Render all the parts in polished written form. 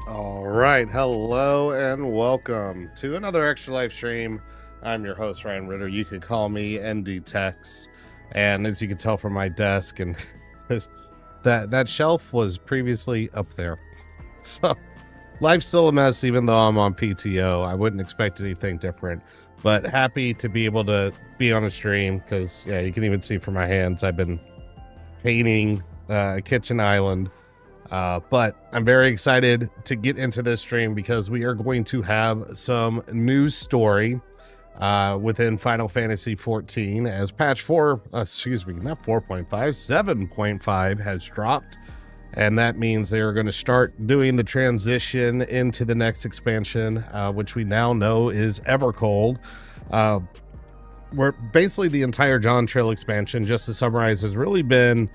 All right, hello and welcome to another Extra Life stream. I'm your host, Ryan Ritter. You could call me ND Tex. And as you can tell from my desk, and that shelf was previously up there. So life's still a mess, even though I'm on PTO. I wouldn't expect anything different, but happy to be able to be on a stream because, yeah, you can even see from my hands, I've been painting a kitchen island. But I'm very excited to get into this stream because we are going to have some news story within Final Fantasy 14 as patch 4, not 4.5, 7.5 has dropped. And that means they are going to start doing the transition into the next expansion, which we now know is Evercold. Where basically the entire John Trail expansion, just to summarize, has really been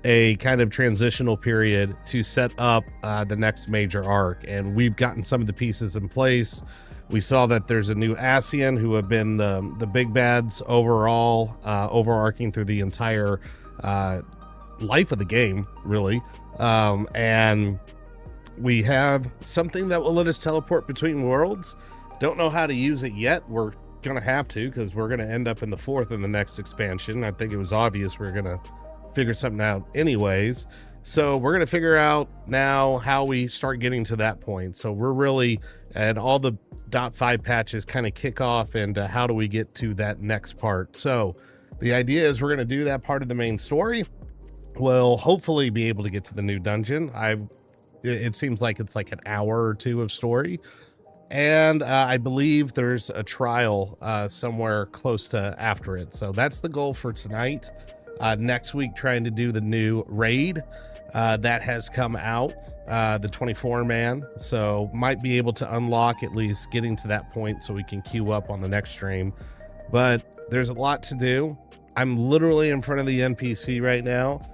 a kind of transitional period to set up the next major arc, and we've gotten some of the pieces in place. We saw that there's a new Ascian who have been the big bads overall, overarching through the entire life of the game, really. And we have something that will let us teleport between worlds. Don't know how to use it yet. We're gonna have to, because we're gonna end up in the 4th in the next expansion. I think it was obvious we're gonna figure something out anyways, so we're going to figure out now how we start getting to that point. So we're really, and all the .5 patches kind of kick off into how do we get to that next part. So the idea is we're going to do that part of the main story. We'll hopefully be able to get to the new dungeon. It seems like it's like an hour or two of story, and I believe there's a trial somewhere close to after it. So that's the goal for tonight. Next week, trying to do the new raid that has come out, the 24-man. So might be able to unlock at least getting to that point so we can queue up on the next stream. But there's a lot to do. I'm literally in front of the NPC right now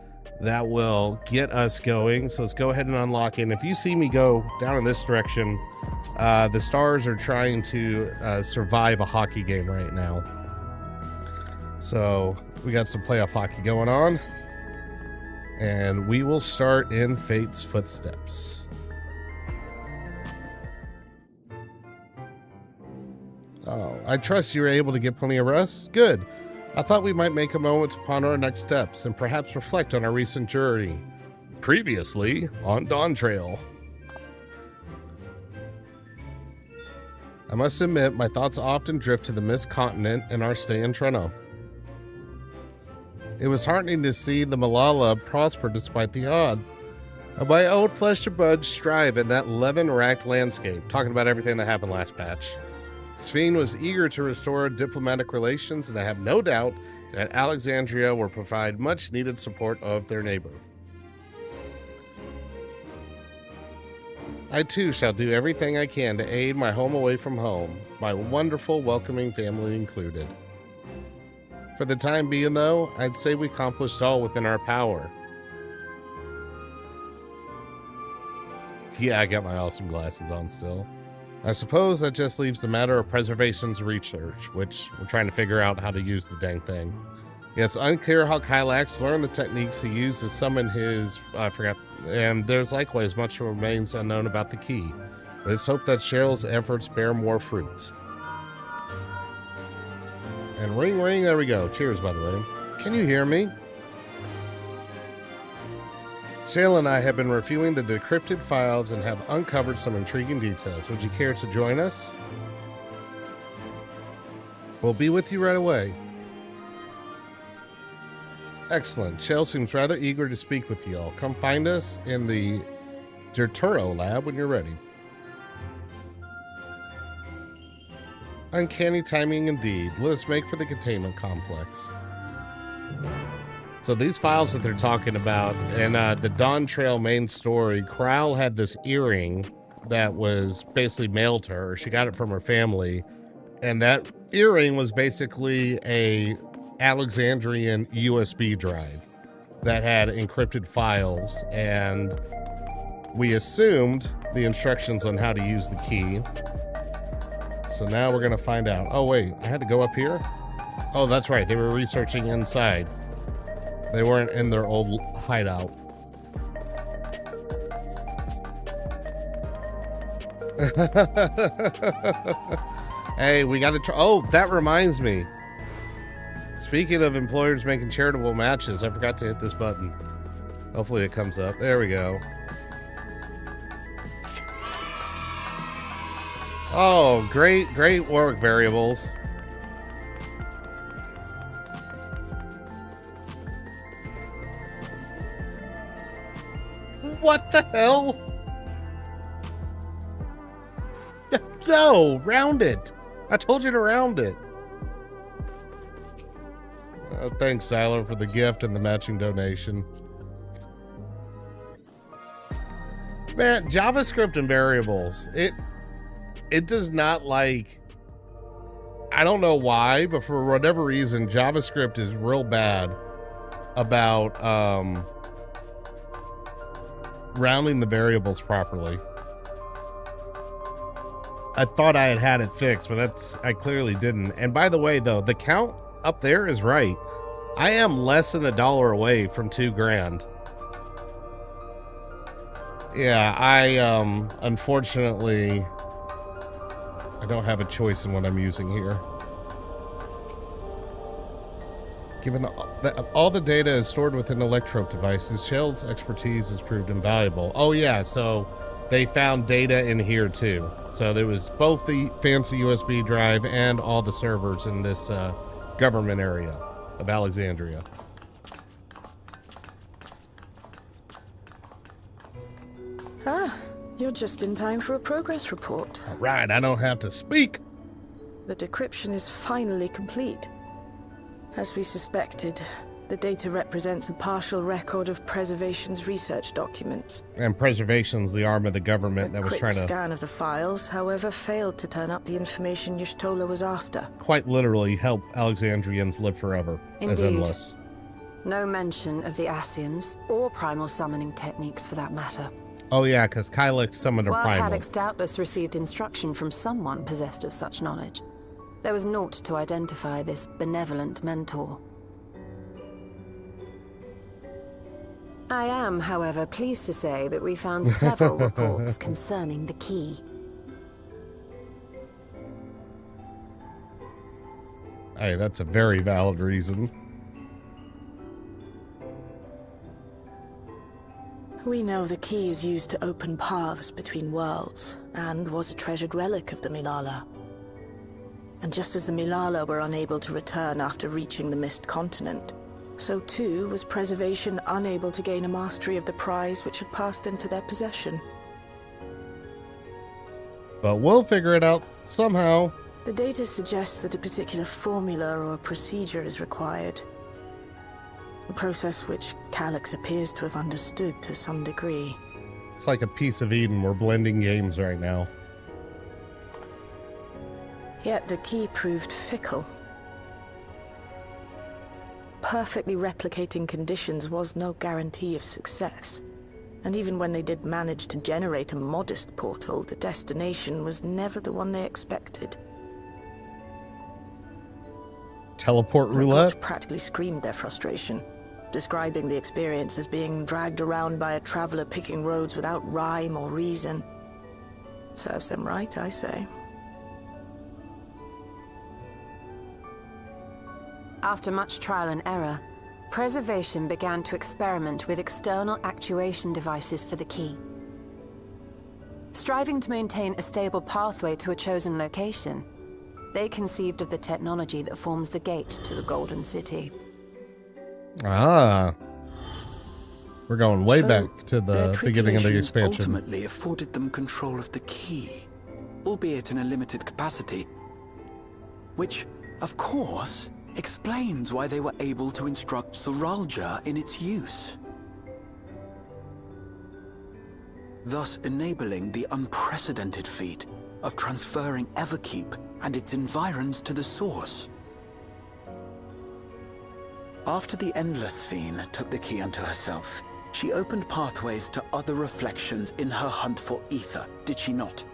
that will get us going. So let's go ahead and unlock it. And if you see me go down in this direction, the stars are trying to survive a hockey game right now. So we got some playoff hockey going on, and we will start in Fate's footsteps. Oh, I trust you were able to get plenty of rest. Good. I thought we might make a moment to ponder our next steps and perhaps reflect on our recent journey. Previously on Dawn Trail. I must admit, my thoughts often drift to the Mist Continent and our stay in Treno. It was heartening to see the Malala prosper despite the odds. And my old flesh and blood strive in that Levin-racked landscape, talking about everything that happened last patch. Sphene was eager to restore diplomatic relations, and I have no doubt that Alexandria will provide much-needed support of their neighbor. I too shall do everything I can to aid my home away from home, my wonderful, welcoming family included. For the time being, though, I'd say we accomplished all within our power. Yeah, I got my awesome glasses on still. I suppose that just leaves the matter of preservation's research, which we're trying to figure out how to use the dang thing. Yeah, it's unclear how Kylax learned the techniques he used to summon his... And there's likewise much remains unknown about the key. Let's hope that Cheryl's efforts bear more fruit. And ring, ring, there we go. Cheers, by the way. Can you hear me? Cheryl and I have been reviewing the decrypted files and have uncovered some intriguing details. Would you care to join us? We'll be with you right away. Excellent. Cheryl seems rather eager to speak with you all. Come find us in the Derturo lab when you're ready. Uncanny timing indeed. Let us make for the containment complex. So these files that they're talking about, and the Dawn Trail main story, Crowl had this earring that was basically mailed to her. She got it from her family, and that earring was basically a Alexandrian USB drive that had encrypted files, and we assumed the instructions on how to use the key. So now we're gonna find out. Oh wait, I had to go up here? Oh, that's right, they were researching inside. They weren't in their old hideout. Hey, we got to try. Oh, that reminds me. Speaking of employers making charitable matches, I forgot to hit this button. Hopefully it comes up. There we go. Oh, great work, variables. What the hell? No, round it. I told you to round it. Thanks, Silo, for the gift and the matching donation. Man, JavaScript and variables, it does not like, I don't know why, but for whatever reason, JavaScript is real bad about rounding the variables properly. I thought I had it fixed, but I clearly didn't. And by the way, though, the count up there is right. I am less than $1 away from $2,000. Yeah, unfortunately, I don't have a choice in what I'm using here. Given all the data is stored within electrope devices, Shell's expertise has proved invaluable. Oh yeah, so they found data in here too. So there was both the fancy USB drive and all the servers in this government area of Alexandria. Ah, you're just in time for a progress report. All right, I don't have to speak. The decryption is finally complete. As we suspected, the data represents a partial record of Preservation's research documents. And Preservation's the arm of the government that was trying to... A quick scan of the files, however, failed to turn up the information Y'shtola was after. Quite literally help Alexandrians live forever. Indeed. As endless. No mention of the Ascians, or primal summoning techniques for that matter. Oh yeah, because Kylix summoned a While primal. Kylix doubtless received instruction from someone possessed of such knowledge, there was naught to identify this benevolent mentor. I am, however, pleased to say that we found several reports concerning the key. Hey, that's a very valid reason. We know the key is used to open paths between worlds, and was a treasured relic of the Milala. And just as the Milala were unable to return after reaching the Mist Continent, so too was Preservation unable to gain a mastery of the prize which had passed into their possession. But we'll figure it out somehow. The data suggests that a particular formula or procedure is required. A process which Kylix appears to have understood to some degree. It's like a piece of Eden. We're blending games right now. Yet the key proved fickle. Perfectly replicating conditions was no guarantee of success. And even when they did manage to generate a modest portal, the destination was never the one they expected. Teleport Reports roulette? practically screamed their frustration, describing the experience as being dragged around by a traveler picking roads without rhyme or reason. Serves them right, I say. After much trial and error, Preservation began to experiment with external actuation devices for the key. Striving to maintain a stable pathway to a chosen location, they conceived of the technology that forms the gate to the Golden City. Ah. We're going way So, back to the beginning of the tribulations expansion. ultimately afforded them control of the key, albeit in a limited capacity. Which, of course, explains why they were able to instruct Zoralja in its use. Thus enabling the unprecedented feat of transferring Everkeep and its environs to the source. After the Endless Fiend took the key unto herself, she opened pathways to other reflections in her hunt for ether, did she not?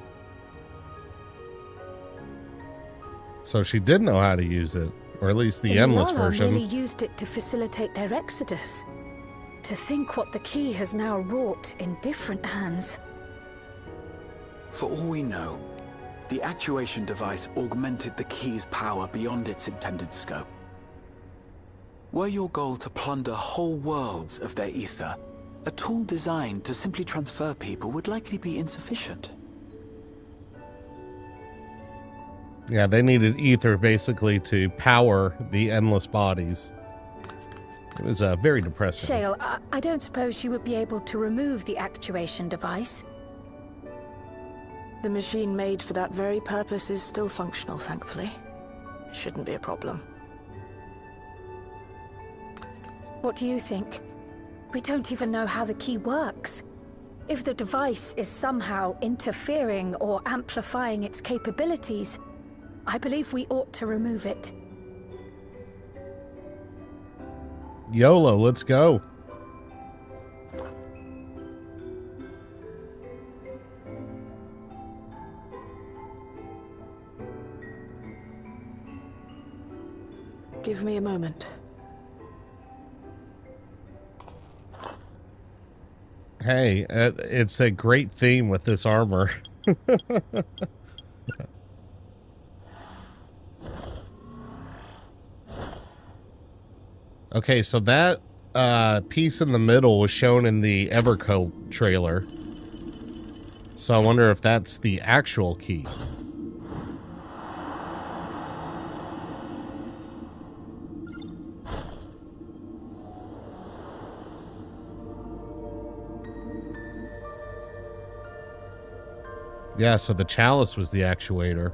So she did know how to use it, or at least the endless Milala version. merely used it to facilitate their exodus. To think what the key has now wrought in different hands. For all we know, the actuation device augmented the key's power beyond its intended scope. Were your goal to plunder whole worlds of their ether, a tool designed to simply transfer people would likely be insufficient. Yeah, they needed ether basically to power the endless bodies. It was very depressing. Shale, I don't suppose you would be able to remove the actuation device? The machine made for that very purpose is still functional, thankfully. It shouldn't be a problem. What do you think? We don't even know how the key works. If the device is somehow interfering or amplifying its capabilities, I believe we ought to remove it. YOLO, let's go. Give me a moment. Hey, it's a great theme with this armor. Okay, so that piece in the middle was shown in the Everco trailer. So I wonder if that's the actual key. Yeah, so the chalice was the actuator.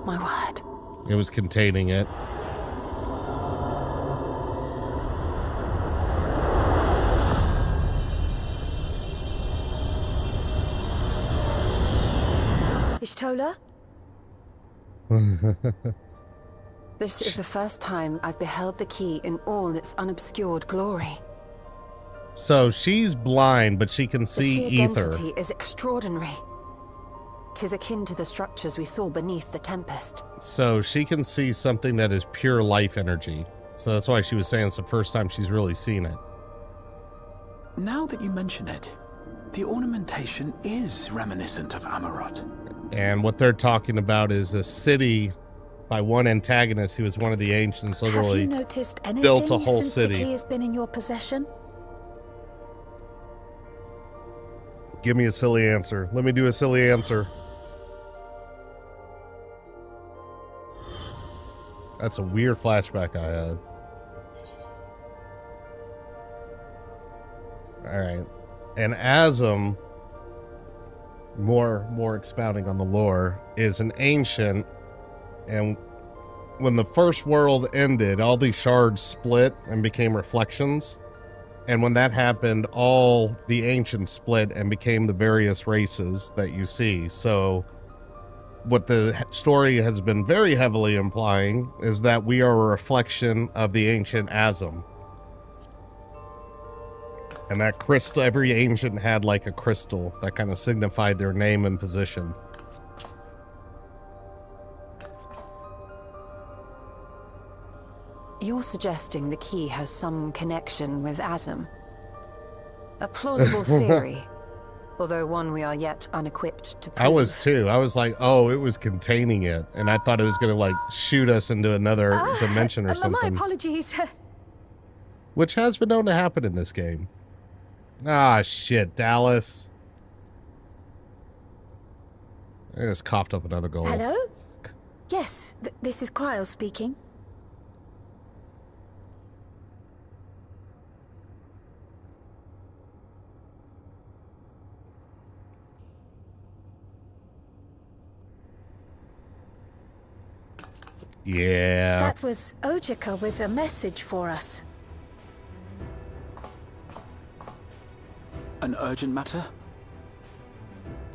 My word. It was containing it. Ishtola? This is the first time I've beheld the key in all its unobscured glory. So she's blind, but she can see The sheer ether. density is extraordinary. 'Tis akin to the structures we saw beneath the Tempest. So she can see something that is pure life energy. So that's why she was saying it's the first time she's really seen it. Now that you mention it, the ornamentation is reminiscent of Amarot. And what they're talking about is a city by one antagonist who was one of the ancients, Have literally you noticed anything built a whole since city. the key has been in your possession? Give me a silly answer. Let me do a silly answer. That's a weird flashback I had. All right. And Azam, more expounding on the lore, is an ancient, and when the first world ended, all these shards split and became reflections. And when that happened, all the ancients split and became the various races that you see. So what the story has been very heavily implying is that we are a reflection of the ancient Azam. And that crystal, every ancient had like a crystal that kind of signified their name and position. You're suggesting the key has some connection with Azam. A plausible theory, although one we are yet unequipped to prove. I was too. I was like, oh, it was containing it. And I thought it was going to like shoot us into another dimension or My something. apologies. Which has been known to happen in this game. Ah, shit, Dallas. I just coughed up another goal. Hello? Yes, this is Cryle speaking. Yeah. That was Ojika with a message for us. An urgent matter?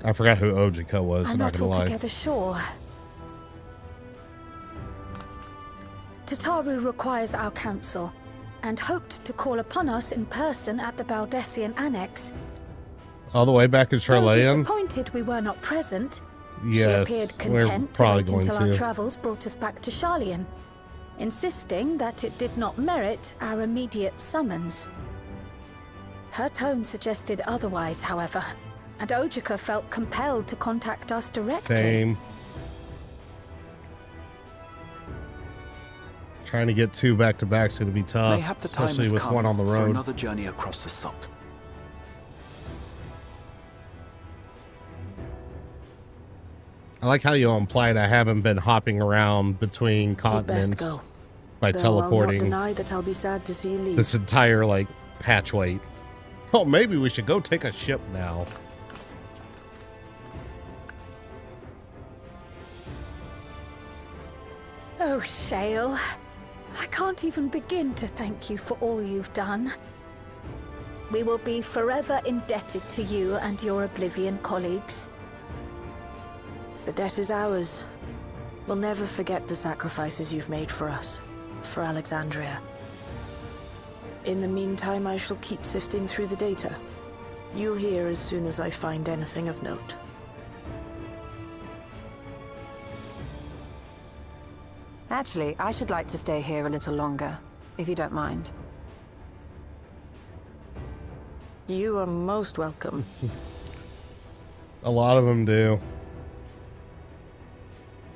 I forgot who Ojika was, I'm I'm not not gonna lie. altogether sure. Tataru requires our counsel, and hoped to call upon us in person at the Baldessian Annex. All the way back in Though Charlayan? disappointed we were not present, She Yes, appeared we're content to probably wait going until our to. travels brought us back to Sharlayan, insisting that it did not merit our immediate summons. Her tone suggested otherwise, however, and Ojika felt compelled to contact us directly. Same. Trying to get two back-to-back is going to be tough, Mayhap the time especially has with come one on the for road. another journey across the salt. I like how you implied I haven't been hopping around between You'd best continents go. by Though I'll not teleporting deny that I'll be sad to see you leave. this entire, like, patch weight. Oh, maybe we should go take a ship now. Oh, Shale. I can't even begin to thank you for all you've done. We will be forever indebted to you and your Oblivion colleagues. The debt is ours. We'll never forget the sacrifices you've made for us, for Alexandria. In the meantime, I shall keep sifting through the data. You'll hear as soon as I find anything of note. Actually, I should like to stay here a little longer, if you don't mind. You are most welcome. A lot of them do.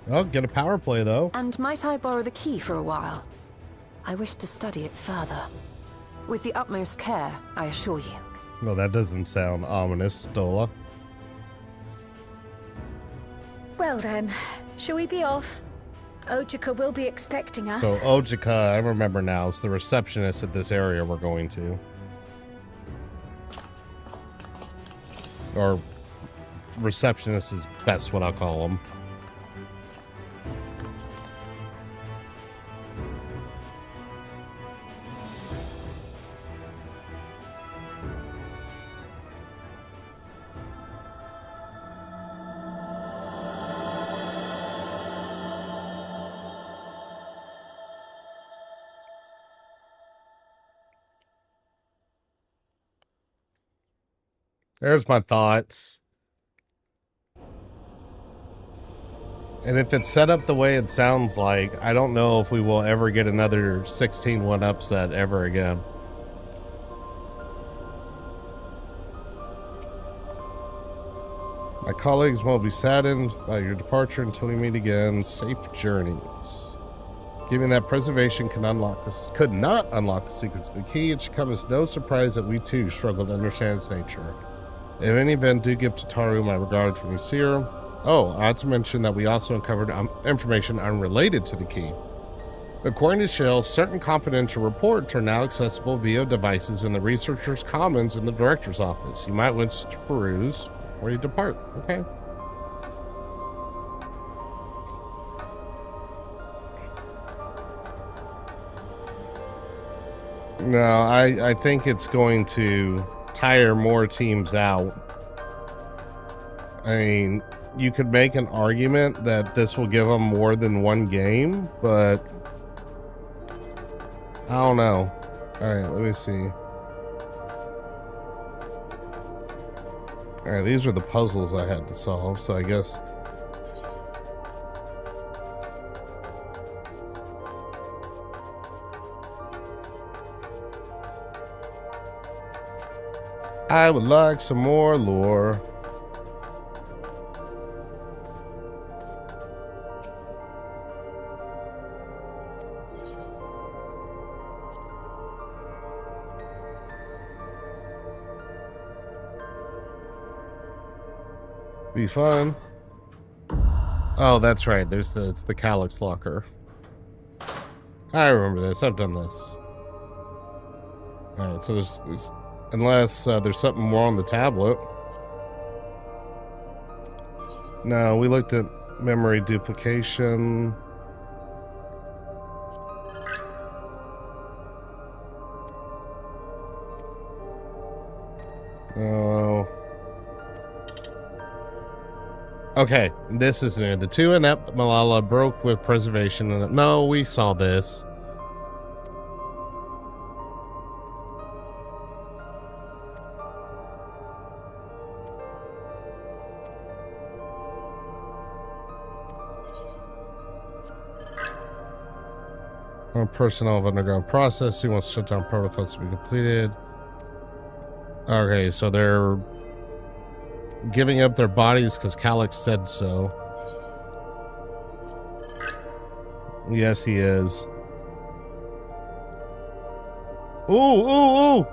Oh, get a power play, though. And might I borrow the key for a while? I wish to study it further. With the utmost care, I assure you. No, that doesn't sound ominous, Stola. Well then, shall we be off? Ojika will be expecting us. So, Ojika, I remember now, is the receptionist at this area we're going to. Or, receptionist is best what I'll call them. There's my thoughts. And if it's set up the way it sounds like, I don't know if we will ever get another 16-1 upset ever again. My colleagues will be saddened by your departure until we meet again. Safe journeys. Given that preservation could not unlock the secrets of the key, it should come as no surprise that we too struggle to understand its nature. In any event, do give Tataru my regards when you see her. Oh, I ought to mention that we also uncovered information unrelated to the key. According to Shell, certain confidential reports are now accessible via devices in the Researcher's Commons in the Director's office. You might wish to peruse before you depart. Okay. No, I think it's going to tire more teams out. I mean, you could make an argument that this will give them more than one game, but I don't know. All right, let me see. All right, these are the puzzles I had to solve, so I guess... I would like some more lore. Be fun. Oh, that's right. It's the Calyx locker. I remember this. I've done this. All right, so there's unless there's something more on the tablet. No, we looked at memory duplication. No. Okay, this is new. The two inept Malala broke with preservation. And no, we saw this. Personnel of underground processing wants shutdown protocols to be completed. Okay, so they're giving up their bodies because Calyx said so. Yes, he is. Ooh!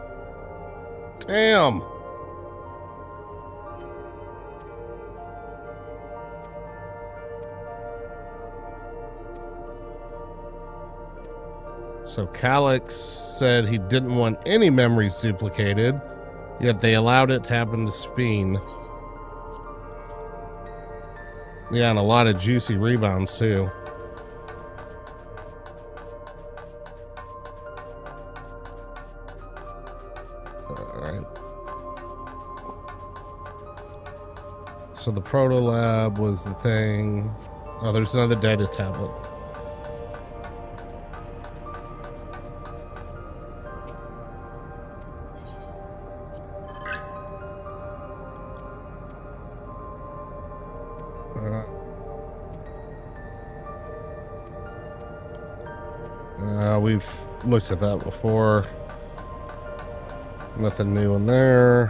Damn! So Calyx said he didn't want any memories duplicated, yet they allowed it to happen to Speen. Yeah, and a lot of juicy rebounds too. Alright. So the proto lab was the thing. Oh, there's another data tablet. We've looked at that before. Nothing new in there.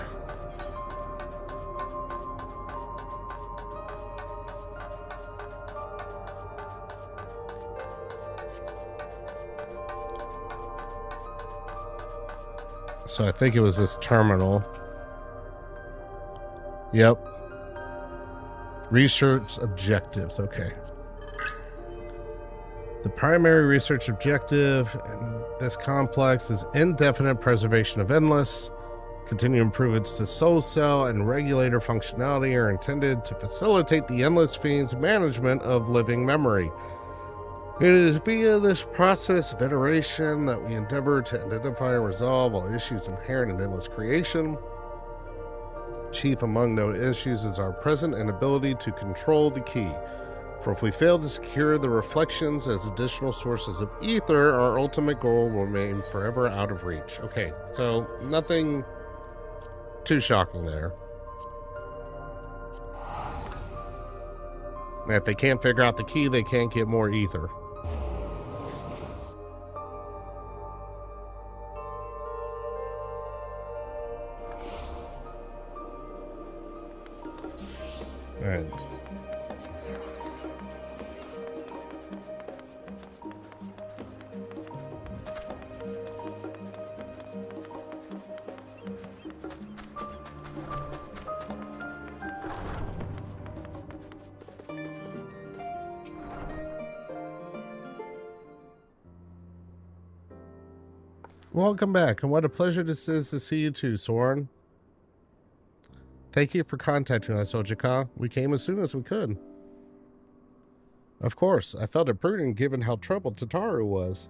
So I think it was this terminal. Yep. Research objectives. Okay. The primary research objective in this complex is indefinite preservation of Endless. Continued improvements to soul cell and regulator functionality are intended to facilitate the Endless Fiend's management of living memory. It is via this process of iteration that we endeavor to identify and resolve all issues inherent in Endless creation. Chief among known issues is our present inability to control the key. For if we fail to secure the reflections as additional sources of ether, our ultimate goal will remain forever out of reach. Okay, so nothing too shocking there. And if they can't figure out the key, they can't get more ether. All right. Welcome back, and what a pleasure this is to see you too, Soren. Thank you for contacting us, Ojika. We came as soon as we could. Of course, I felt it prudent given how troubled Tataru was.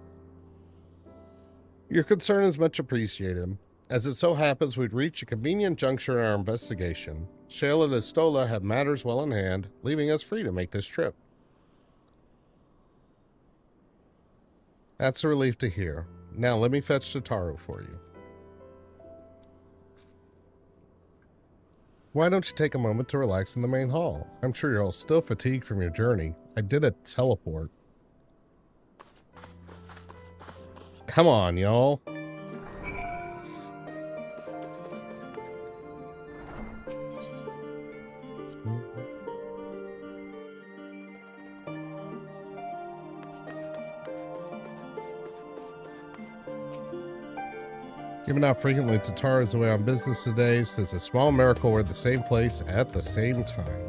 Your concern is much appreciated. As it so happens, we'd reached a convenient juncture in our investigation. Shayla and Estola have matters well in hand, leaving us free to make this trip. That's a relief to hear. Now let me fetch Tataru for you. Why don't you take a moment to relax in the main hall? I'm sure you're all still fatigued from your journey. I did a teleport. Come on, y'all. Given how frequently Tataru is away on business today, it's a small miracle we're at the same place at the same time.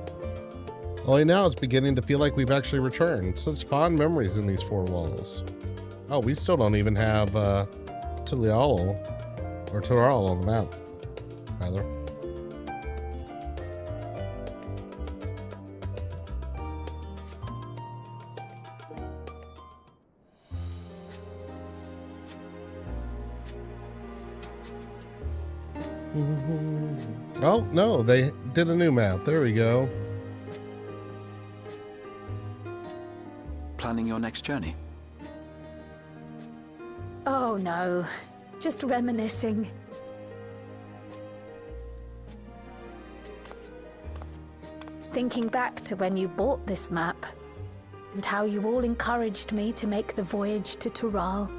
Only now it's beginning to feel like we've actually returned. Such fond memories in these four walls. Oh, we still don't even have Tulialo or Tural on the map, either. Oh, no, they did a new map. There we go. Planning your next journey? Oh no, just reminiscing. Thinking back to when you bought this map. and how you all encouraged me to make the voyage to Tural.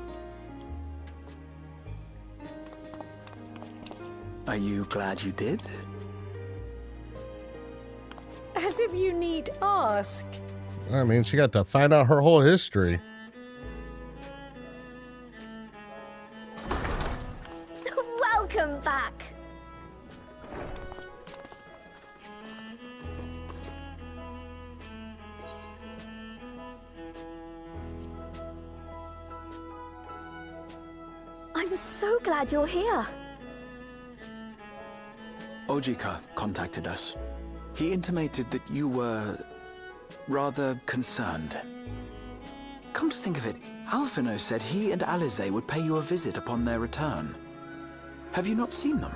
Are you glad you did? As if you need ask. I mean, she got to find out her whole history. Welcome back. I'm so glad you're here. Ojika contacted us. He intimated that you were rather concerned. Come to think of it, Alphino said he and Alize would pay you a visit upon their return. Have you not seen them?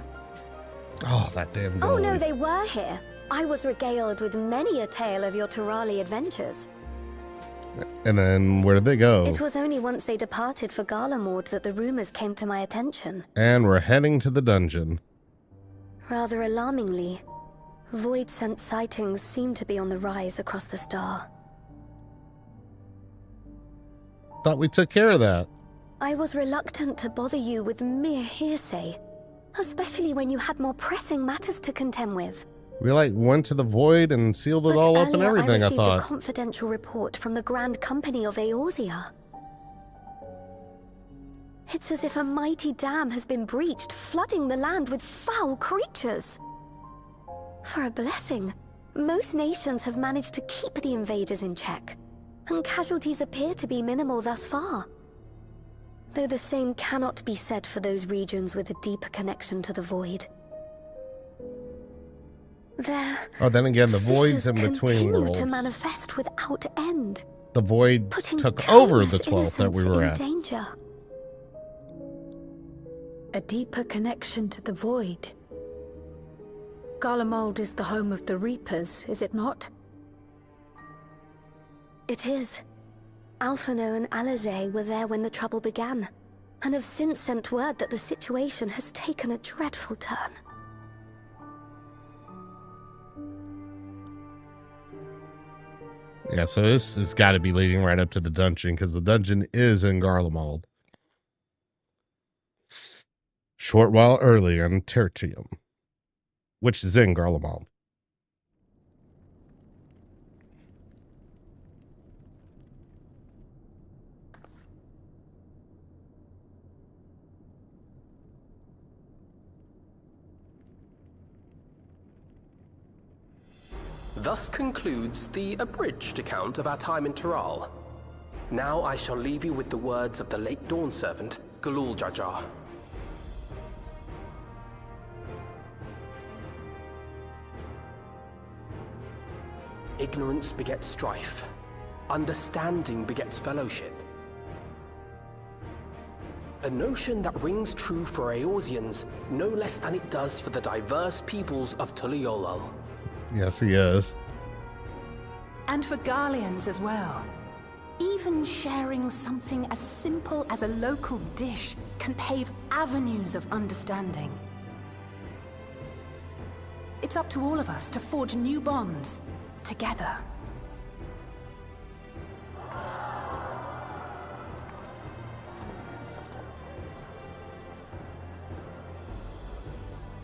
Oh, that damn Oh girl. no, they were here. I was regaled with many a tale of your Turali adventures. And then where did they go? It was only once they departed for Garlemord that the rumors came to my attention. And we're heading to the dungeon. Rather alarmingly, void-sent sightings seem to be on the rise across the star. Thought we took care of that. I was reluctant to bother you with mere hearsay, especially when you had more pressing matters to contend with. We went to the void and sealed it But all up and earlier everything, I received a thought. confidential report from the Grand Company of Eorzea. It's as if a mighty dam has been breached, flooding the land with foul creatures. For a blessing, most nations have managed to keep the invaders in check, and casualties appear to be minimal thus far. Though the same cannot be said for those regions with a deeper connection to the void. Oh, then again, the void's in between continue worlds. to manifest without end, The void putting took over the countless 12th that we innocents were in at. danger. A deeper connection to the void. Garlemald is the home of the Reapers, is it not? It is. Alphino and Alize were there when the trouble began, and have since sent word that the situation has taken a dreadful turn. Yeah, so this has got to be leading right up to the dungeon, because the dungeon is in Garlemald. Short while earlier in Tertium, which is in Garlemald. Thus concludes the abridged account of our time in Tural. Now I shall leave you with the words of the late Dawn Servant, Galul Jajar. Ignorance begets strife. Understanding begets fellowship. A notion that rings true for Eorzeans no less than it does for the diverse peoples of Tuliolol. Yes, he is. And for Garleans as well. Even sharing something as simple as a local dish can pave avenues of understanding. It's up to all of us to forge new bonds, together.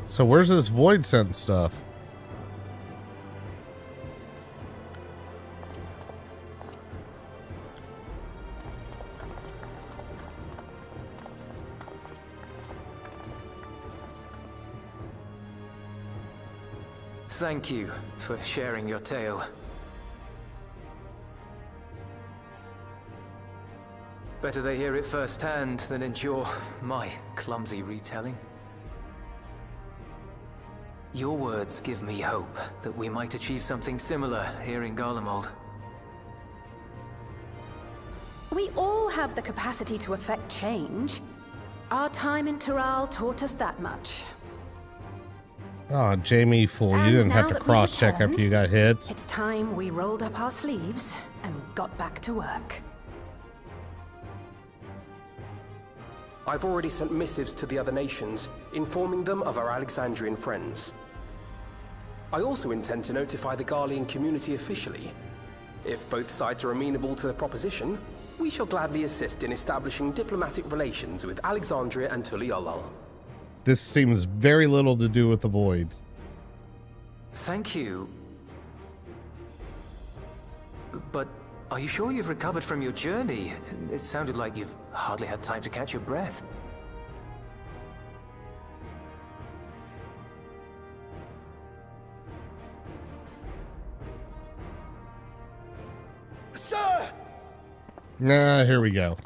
So where's this void scent stuff? Thank you for sharing your tale. Better they hear it firsthand than endure my clumsy retelling. Your words give me hope that we might achieve something similar here in Garlemald. We all have the capacity to affect change. Our time in Tural taught us that much. Oh, Jamie, fool, you And didn't have now to that we've cross-check after returned, you got hit. It's time we rolled up our sleeves and got back to work. I've already sent missives to the other nations, informing them of our Alexandrian friends. I also intend to notify the Garlean community officially. If both sides are amenable to the proposition, we shall gladly assist in establishing diplomatic relations with Alexandria and Tuliolol. This seems very little to do with the Void. Thank you. But are you sure you've recovered from your journey? It sounded like you've hardly had time to catch your breath. Sir! Nah, here we go.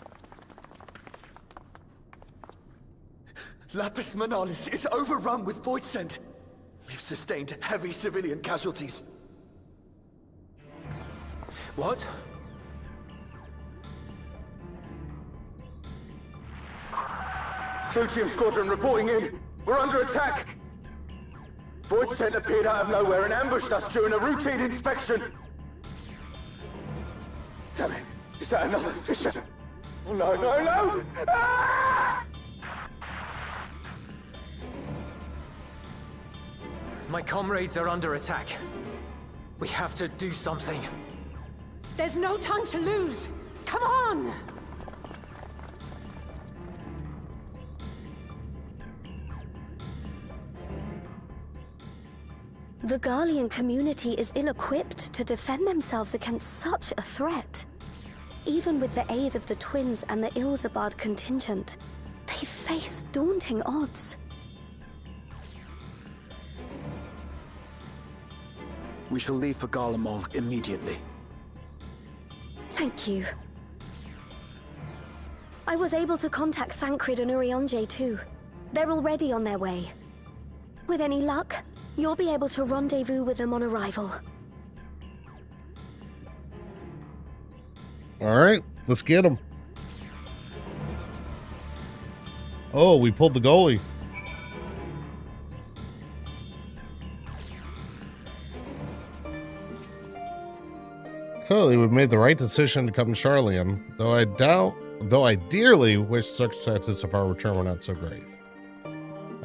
Lapis Manalis is overrun with void scent. We've sustained heavy civilian casualties. What? Tritium Squadron reporting in. We're under attack. Void scent appeared out of nowhere and ambushed us during a routine inspection. Damn it. Is that another Fisher? Oh no, no, no! Ah! My comrades are under attack. We have to do something. There's no time to lose! Come on! The Garlean community is ill-equipped to defend themselves against such a threat. Even with the aid of the twins and the Ilzabard contingent, they face daunting odds. We shall leave for Garlemald immediately. Thank you. I was able to contact Thancred and Urianger too. They're already on their way. With any luck, you'll be able to rendezvous with them on arrival. All right, let's get him. Oh, we pulled the goalie. Clearly, we've made the right decision to come to Charlian, though I dearly wish circumstances of our return were not so grave.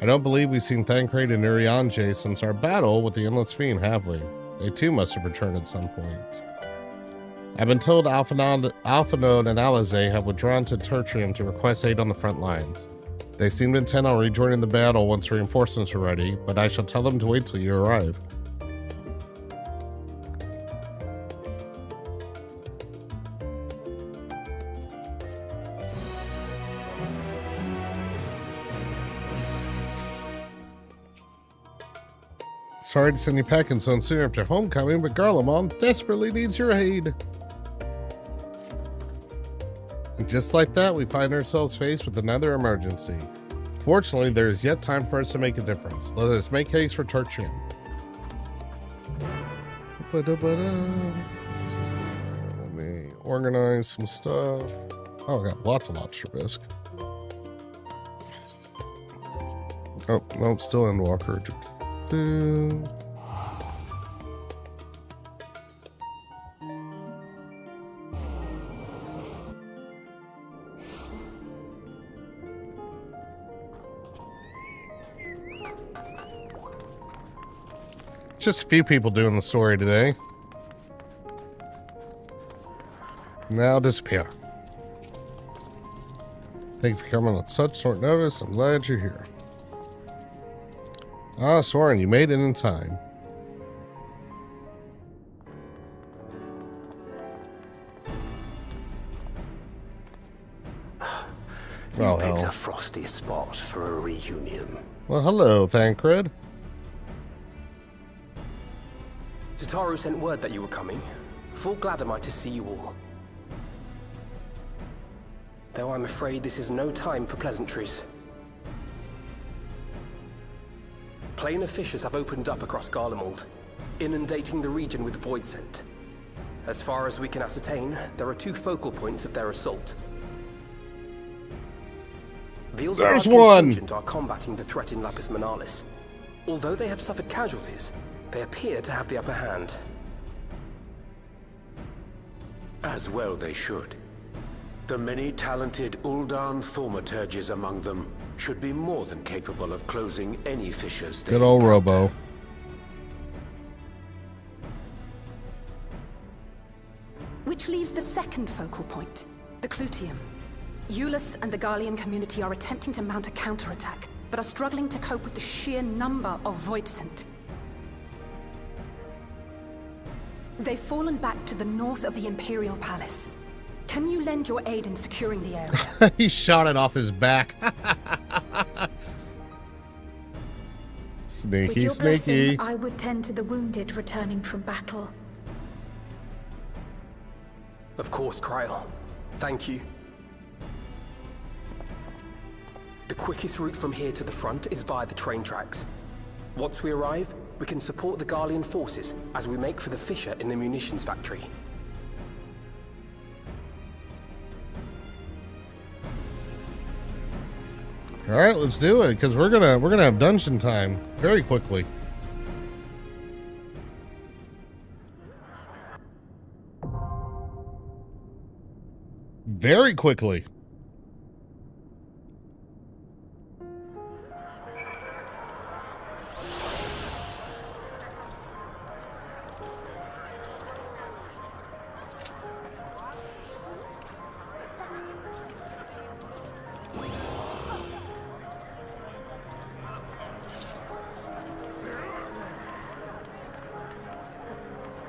I don't believe we've seen Thancred and Urianger since our battle with the Endless Fiend, have we? They too must have returned at some point. I've been told Alphanode and Alizé have withdrawn to Tertium to request aid on the front lines. They seem intent on rejoining the battle once reinforcements are ready, but I shall tell them to wait till you arrive. Sorry to send you packing so soon after homecoming, but Garlemald desperately needs your aid. And just like that, we find ourselves faced with another emergency. Fortunately, there is yet time for us to make a difference. Let us make haste for Tertium. Let me organize some stuff. Oh, I got lots of lobster bisque. Oh, no, still Endwalker. Just a few people doing the story today. Now disappear. Thank you for coming on such short notice. I'm glad you're here. Ah, Soren, you made it in time. You picked a frosty spot for a reunion. Well, hello, Thancred. Tataru sent word that you were coming. Full glad am I to see you all. Though I'm afraid this is no time for pleasantries. Planar fissures have opened up across Garlemald, inundating the region with void scent. As far as we can ascertain, there are two focal points of their assault. The Ilzabard contingent are combating the threat in Lapis Manalis. Although they have suffered casualties, they appear to have the upper hand. As well they should. The many talented Uldan thaumaturges among them should be more than capable of closing any fissures they Good old encounter. Robo. which leaves the second focal point, the Clutium. Eulus and the Garlean community are attempting to mount a counterattack, but are struggling to cope with the sheer number of Voidsent. They've fallen back to the north of the Imperial Palace. Can you lend your aid in securing the area? He shot it off his back. Sneaky, With your sneaky. blessing, I would tend to the wounded returning from battle. Of course, Kryl. Thank you. The quickest route from here to the front is via the train tracks. Once we arrive, we can support the Garlean forces as we make for the fissure in the munitions factory. All right, let's do it, because we're gonna have dungeon time very quickly. Very quickly.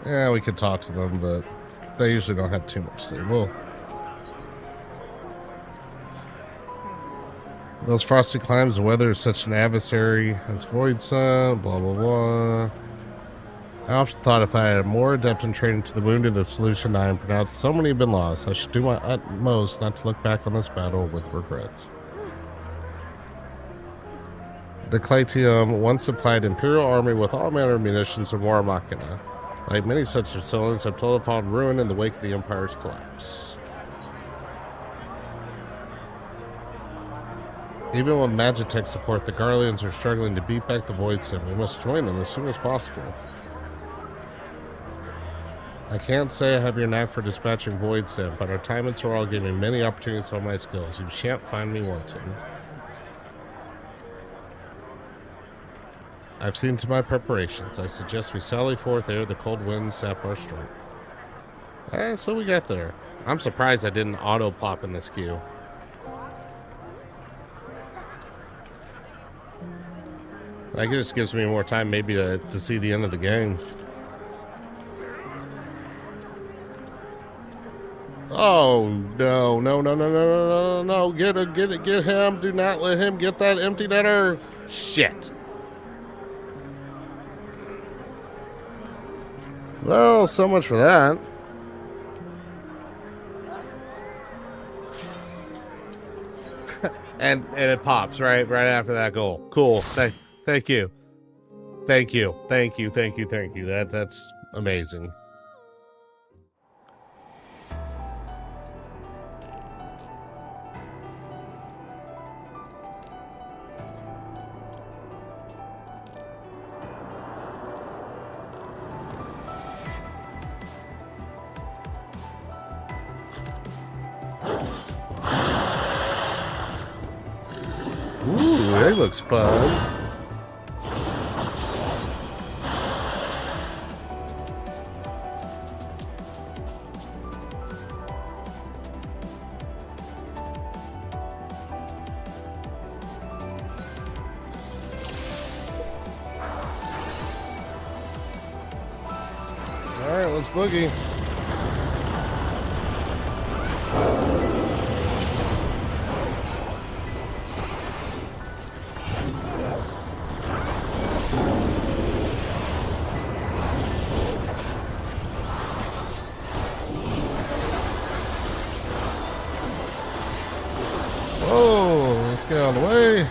Yeah, we could talk to them, but they usually don't have too much to say. Well, those frosty climes, the weather is such an adversary as Voidsent, blah, blah, blah. I often thought if I had more adept in training to the wounded of Solution 9 pronounced so many have been lost, I should do my utmost not to look back on this battle with regret. The Clutium once supplied Imperial army with all manner of munitions and war machina. Like many such facilities, have told upon ruin in the wake of the Empire's collapse. Even with Magitech support, the Garleans are struggling to beat back the Voidsent. We must join them as soon as possible. I can't say I have your knack for dispatching Voidsent, but our time in Toral gave me many opportunities to show my skills. You shan't find me wanting. I've seen to my preparations. I suggest we sally forth ere the cold winds sap our strength. So we got there. I'm surprised I didn't auto-pop in this queue. That just gives me more time maybe to see the end of the game. Oh, no, no, no, no, no, no, no, no. Get him. Do not let him get that empty netter. Shit. Well, so much for that. and it pops right after that goal. Cool. Thank you. Thank you. That's amazing. Ooh, that looks fun. All right, let's boogie. Whoa, let's get out of the way.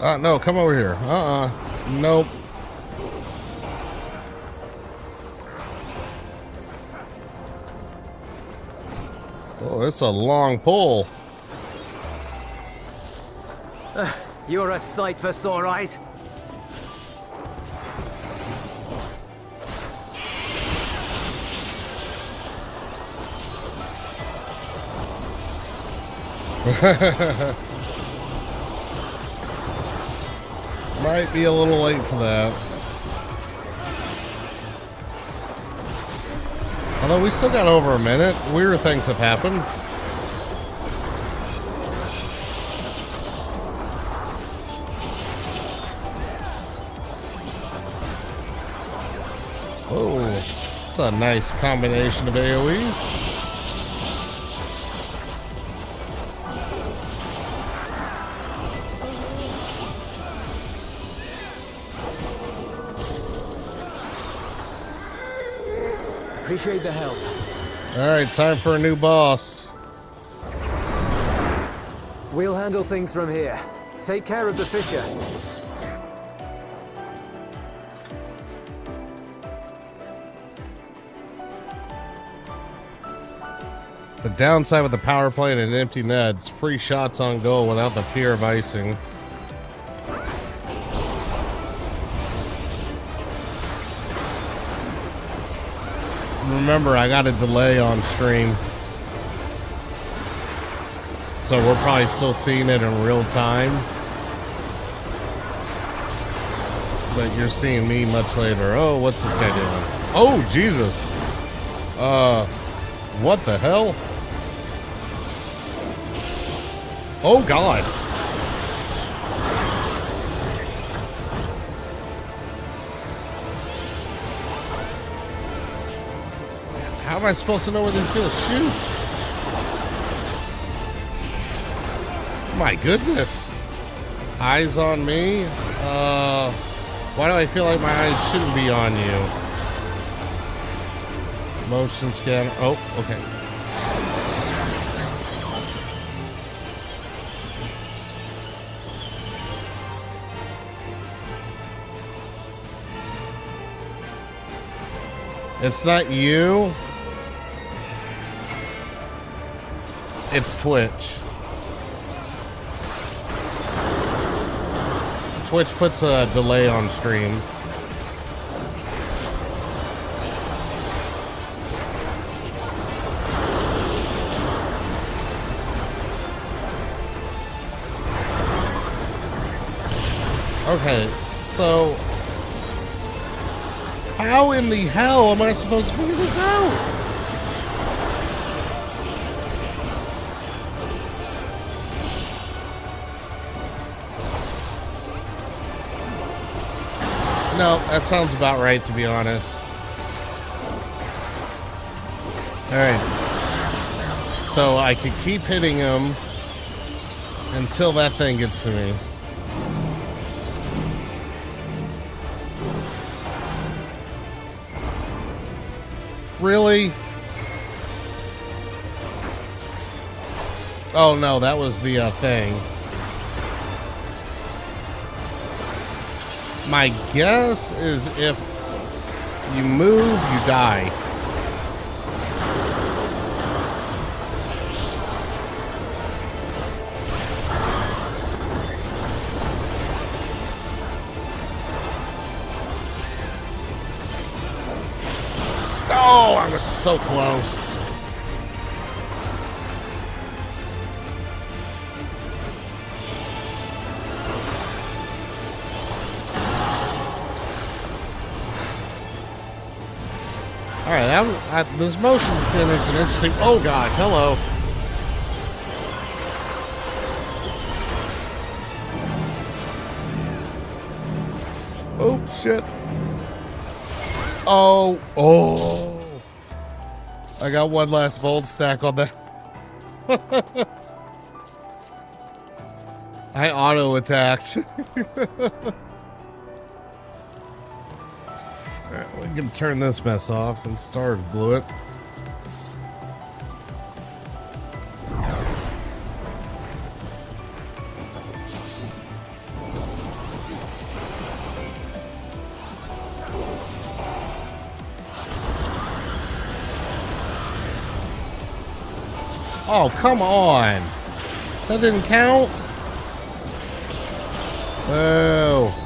No, come over here. Nope. Oh, it's a long pull. You're a sight for sore eyes. Might be a little late for that. Although we still got over a minute. Weird things have happened. Oh, it's a nice combination of AoEs. Appreciate the help. All right, time for a new boss. We'll handle things from here. Take care of the fissure. The downside with the power plant and empty nets, free shots on goal without the fear of icing. Remember, I got a delay on stream, so we're probably still seeing it in real time, but you're seeing me much later. Oh, what's this guy doing? Oh, Jesus. What the hell? Oh, God. How am I supposed to know where these gonna shoot? My goodness. Eyes on me? Why do I feel like my eyes shouldn't be on you? Motion scan. Oh, okay. It's not you. It's Twitch. Twitch puts a delay on streams. Okay, so how in the hell am I supposed to figure this out? No, that sounds about right, to be honest. Alright. So I could keep hitting him until that thing gets to me. Really? Oh no, that was the thing. My guess is if you move, you die. Oh, I was so close. Alright, this motion spin is an interesting... Oh gosh, hello. Oh, shit. Oh. I got one last bold stack on that. I auto-attacked. Alright, we can turn this mess off since Stars blew it. Oh, come on. That didn't count? Oh.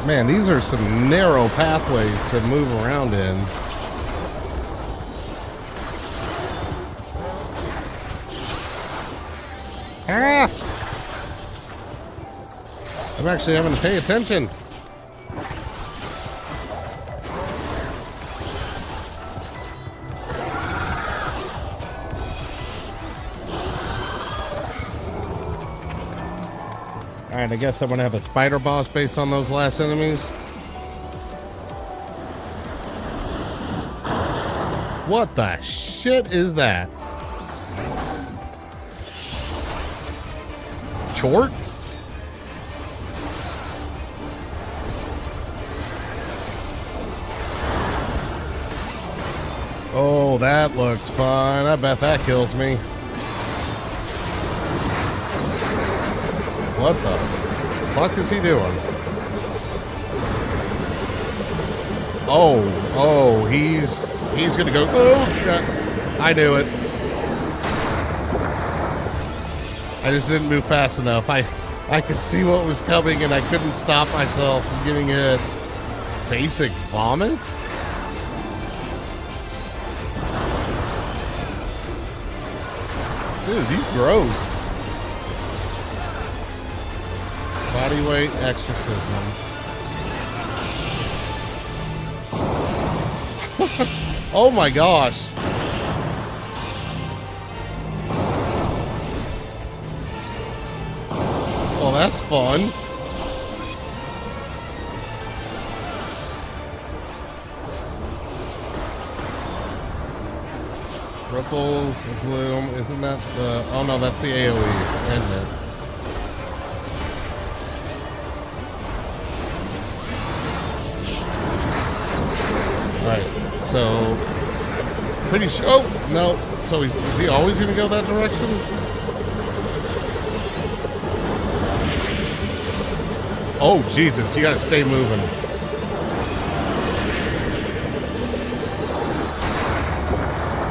Man, these are some narrow pathways to move around in. Ah! I'm actually having to pay attention. Alright, I guess I'm gonna have a spider boss based on those last enemies. What the shit is that? Chort? Oh, that looks fun. I bet that kills me. What the fuck is he doing? Oh, he's gonna go. Oh, God. I knew it. I just didn't move fast enough. I could see what was coming and I couldn't stop myself from getting hit. Basic vomit? Dude, he's gross. Body weight exorcism. Oh my gosh. Well, that's fun. Ripples of gloom. Isn't that the... Oh no, that's the AoE, isn't it? Alright, so pretty sure. Oh no! So is he always gonna go that direction? Oh Jesus! You gotta stay moving.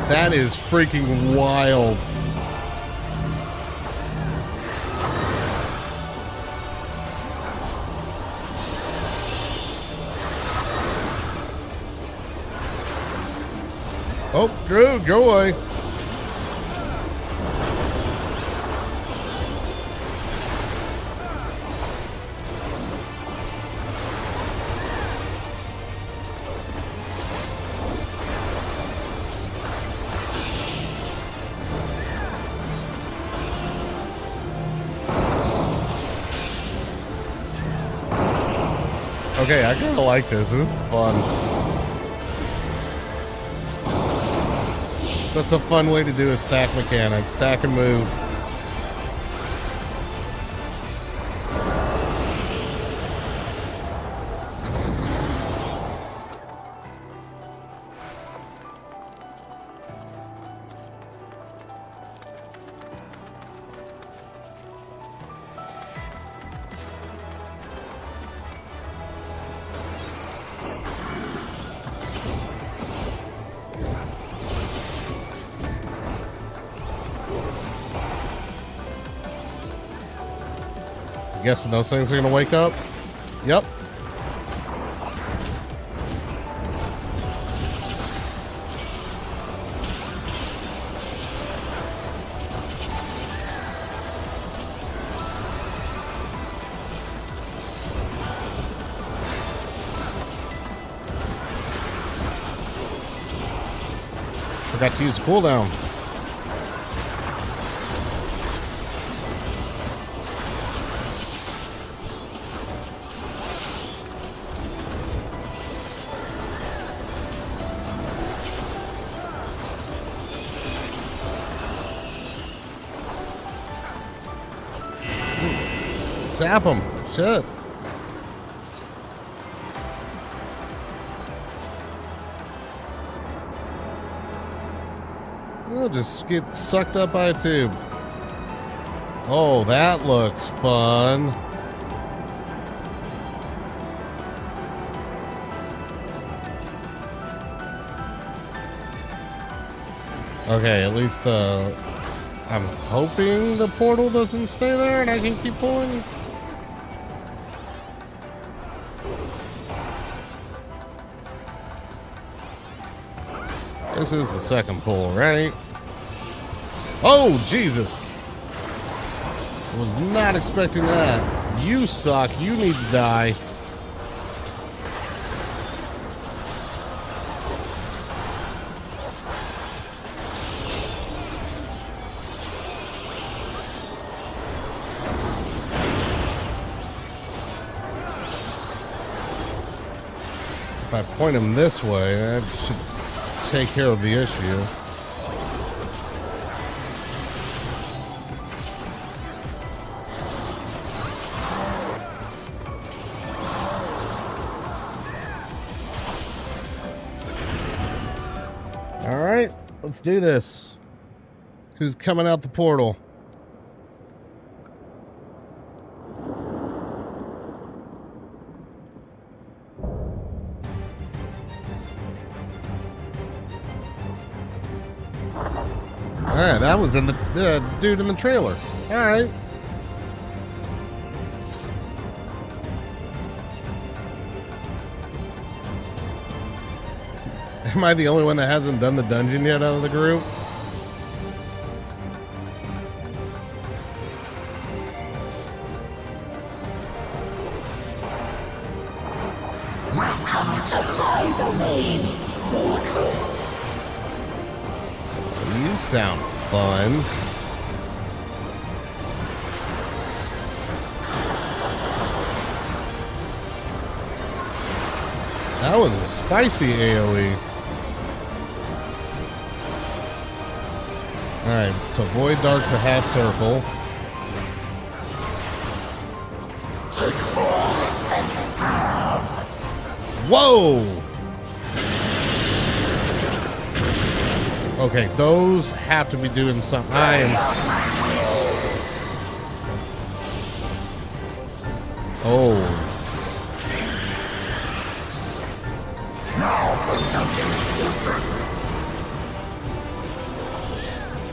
That is freaking wild. Oh, Drew, go away. Okay, I kind of like this. This is fun. That's a fun way to do a stack mechanic. Stack and move. Guessing those things are gonna wake up. Yep. Forgot to use a cooldown. Zap him. Shit. Oh, just get sucked up by a tube. Oh, that looks fun. Okay, at least I'm hoping the portal doesn't stay there and I can keep pulling. This is the second pull, right? Oh, Jesus. Was not expecting that. You suck. You need to die. If I point him this way, that should take care of the issue. All right, let's do this. Who's coming out the portal? Alright, that was in the dude in the trailer. Alright. Am I the only one that hasn't done the dungeon yet out of the group? Welcome to my domain, mortals. You sound fun. That was a spicy AoE. Alright, so Void Dark's a half circle. Whoa! Okay, those have to be doing something. I am. Oh. Now for something different.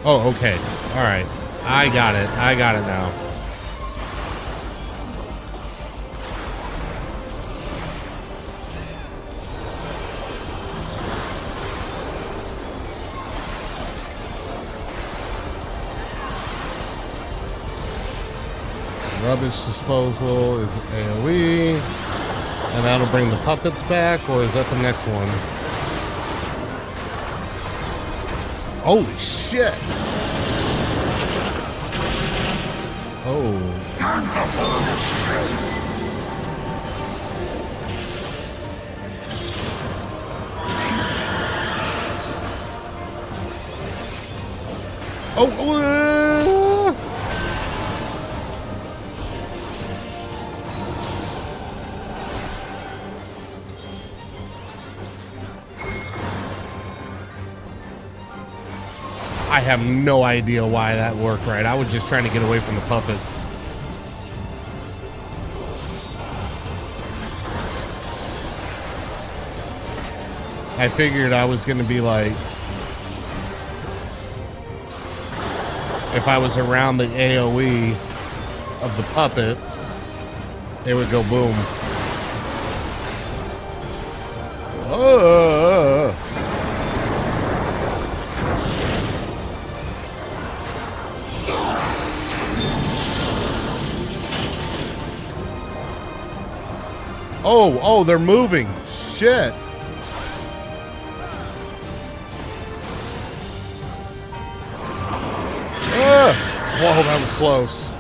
Oh, okay. All right. I got it. I got it now. Rubbish disposal is AoE, and that'll bring the puppets back, or is that the next one? Holy shit! Oh. Time to pull the string. Oh! I have no idea why that worked right. I was just trying to get away from the puppets. I figured I was going to be like, if I was around the AoE of the puppets, It would go boom. Oh. Oh, they're moving. Shit. Whoa, that was close.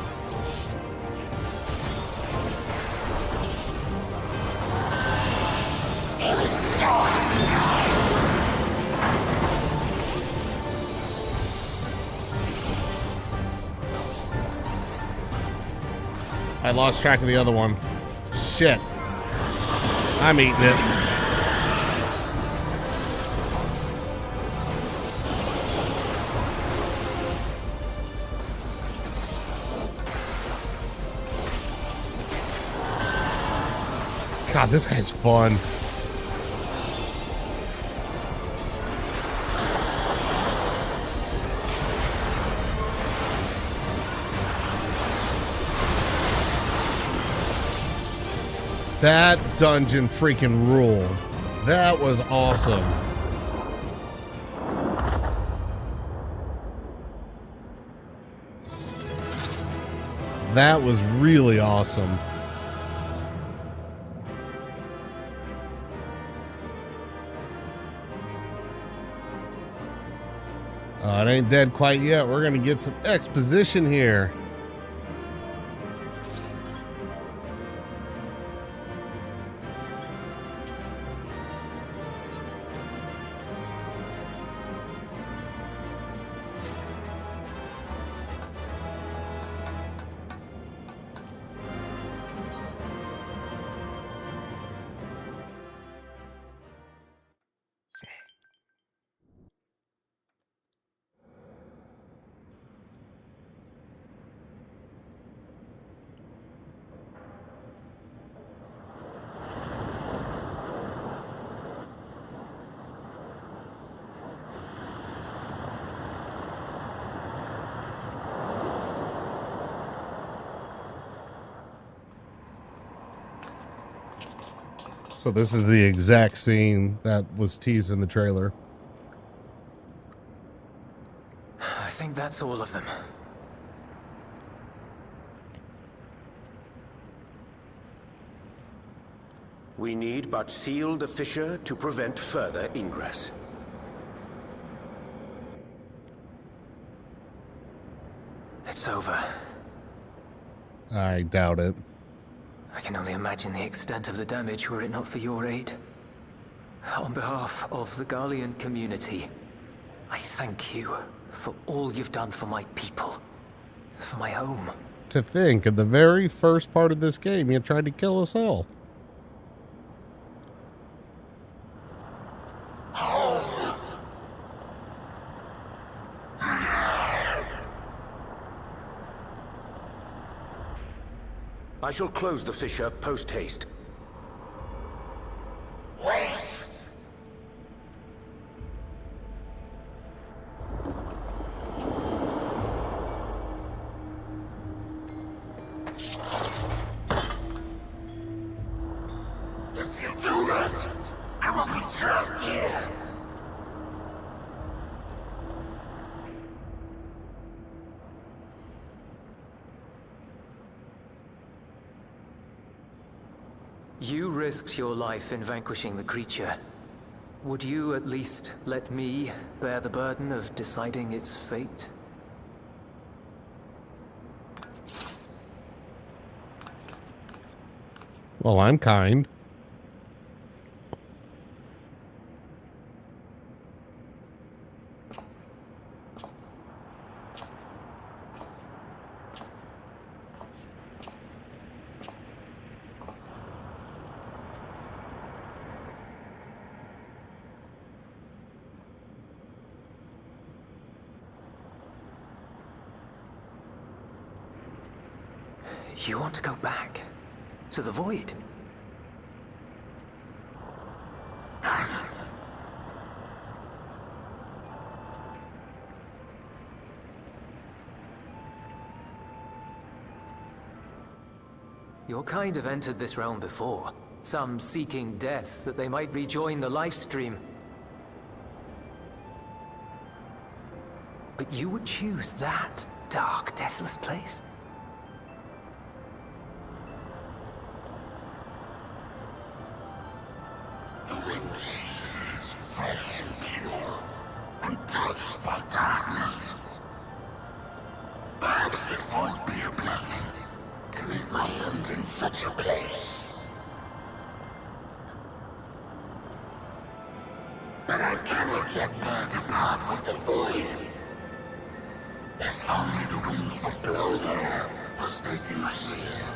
I lost track of the other one. Shit. I'm eating it. God, this guy's fun. That dungeon freaking ruled. That was awesome. That was really awesome. It ain't dead quite yet. We're gonna get some exposition here. So this is the exact scene that was teased in the trailer. I think that's all of them. We need but seal the fissure to prevent further ingress. It's over. I doubt it. I can only imagine the extent of the damage were it not for your aid. On behalf of the Garlean community, I thank you for all you've done for my people, for my home. To think, in the very first part of this game, you tried to kill us all. I shall close the fissure post-haste. Wait! If you do that, I will be trapped here. You risked your life in vanquishing the creature. Would you at least let me bear the burden of deciding its fate? Well, I'm kind. You want to go back? To the void? Your kind have entered this realm before. Some seeking death that they might rejoin the life stream. But you would choose that dark, deathless place? The wind is fresh and pure, untouched by darkness. Perhaps it won't be a blessing to meet my end in such a place. But I cannot yet bear to part with the void. If only the winds would blow there as they do here.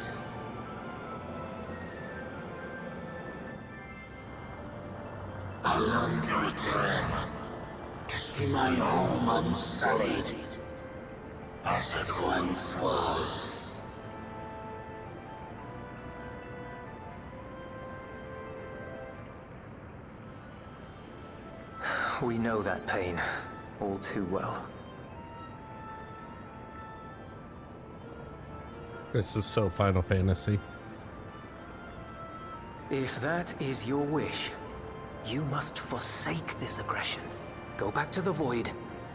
I long to return, to see my home unsullied, as it once was. We know that pain all too well. This is so Final Fantasy. If that is your wish, you must forsake this aggression. Go back to the Void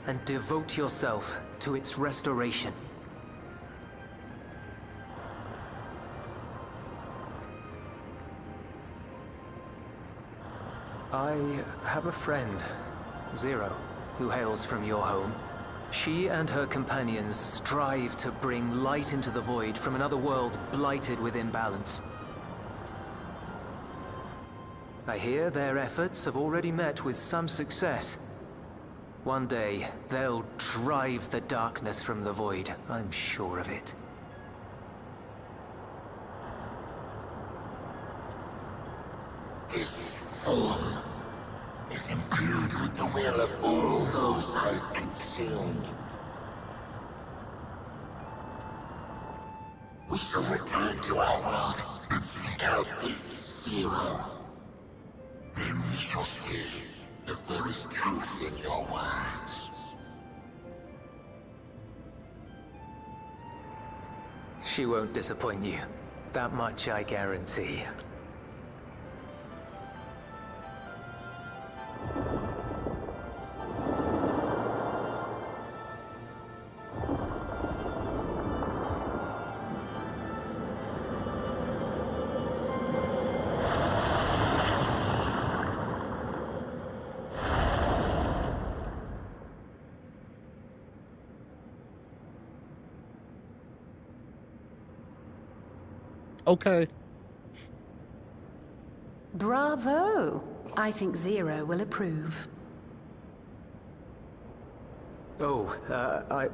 and devote yourself to its restoration. I have a friend, Zero, who hails from your home. She and her companions strive to bring light into the Void from another world blighted with imbalance. I hear their efforts have already met with some success. One day, they'll drive the darkness from the Void, I'm sure of it. This form is imbued with the will of all those I've consumed. We shall return to our world and seek out this Zero. Then we shall see if there is truth in your words. She won't disappoint you. That much I guarantee. Okay. Bravo! I think Zero will approve. Oh, I...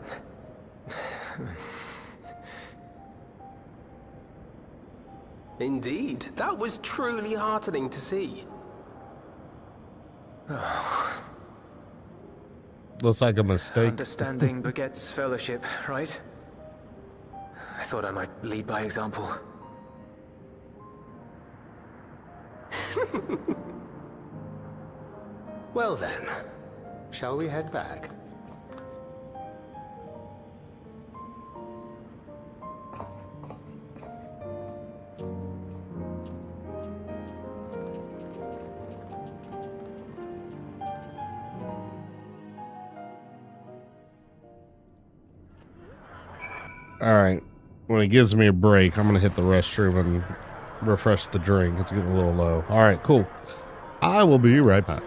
Indeed, that was truly heartening to see. Looks like a mistake. Understanding begets fellowship, right? I thought I might lead by example. Well then, shall we head back? All right. When it gives me a break, I'm going to hit the restroom and refresh the drink. It's getting a little low. All right, cool. I will be right back.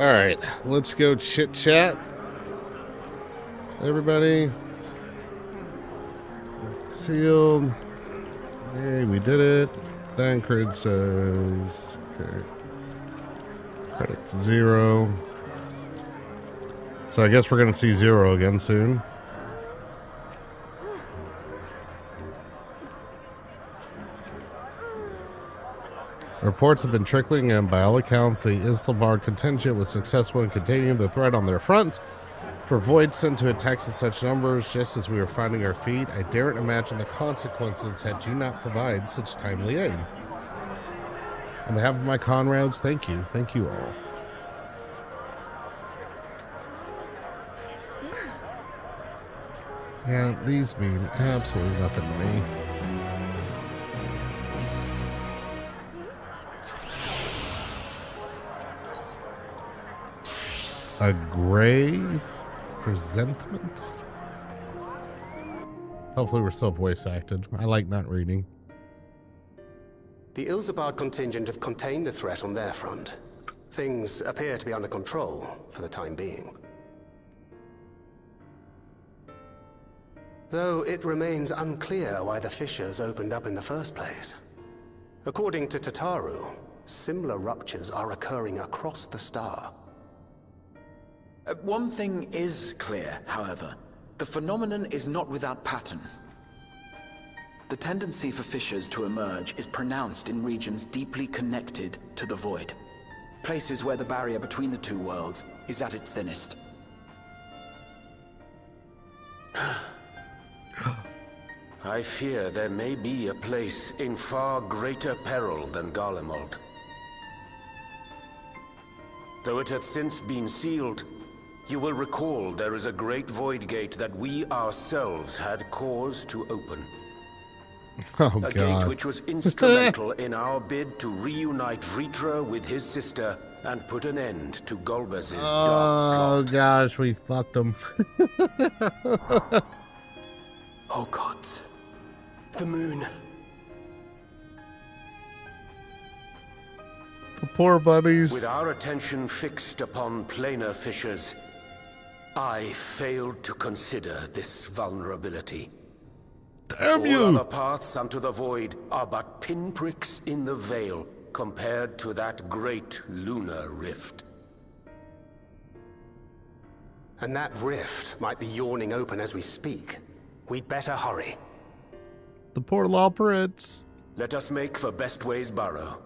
All right, let's go chit chat. Everybody. Sealed. Hey, we did it. Dancred says, okay. Credits 0. So I guess we're going to see 0 again soon. Reports have been trickling in. By all accounts, the Isambard contingent was successful in containing the threat on their front. For Void sent to attacks in such numbers, just as we were finding our feet, I daren't imagine the consequences had you not provide such timely aid. On behalf of my comrades, thank you. Thank you all. Yeah, these mean absolutely nothing to me. A grave presentment? Hopefully we're still voice acted. I like not reading. The Ilsabard contingent have contained the threat on their front. Things appear to be under control for the time being. Though it remains unclear why the fissures opened up in the first place. According to Tataru, similar ruptures are occurring across the star. One thing is clear, however. The phenomenon is not without pattern. The tendency for fissures to emerge is pronounced in regions deeply connected to the Void. Places where the barrier between the two worlds is at its thinnest. I fear there may be a place in far greater peril than Garlemald. Though it hath since been sealed, you will recall there is a great void gate that we ourselves had cause to open. Oh, a God. Gate which was instrumental in our bid to reunite Vritra with his sister and put an end to Golbez's dark plot. Oh, gosh, we fucked him. Oh gods. The moon. The poor buddies. With our attention fixed upon planar fissures, I failed to consider this vulnerability. Damn you! All other paths unto the void are but pinpricks in the veil compared to that great lunar rift. And that rift might be yawning open as we speak. We'd better hurry. The poor Loporits. Let us make for Bestway's burrow.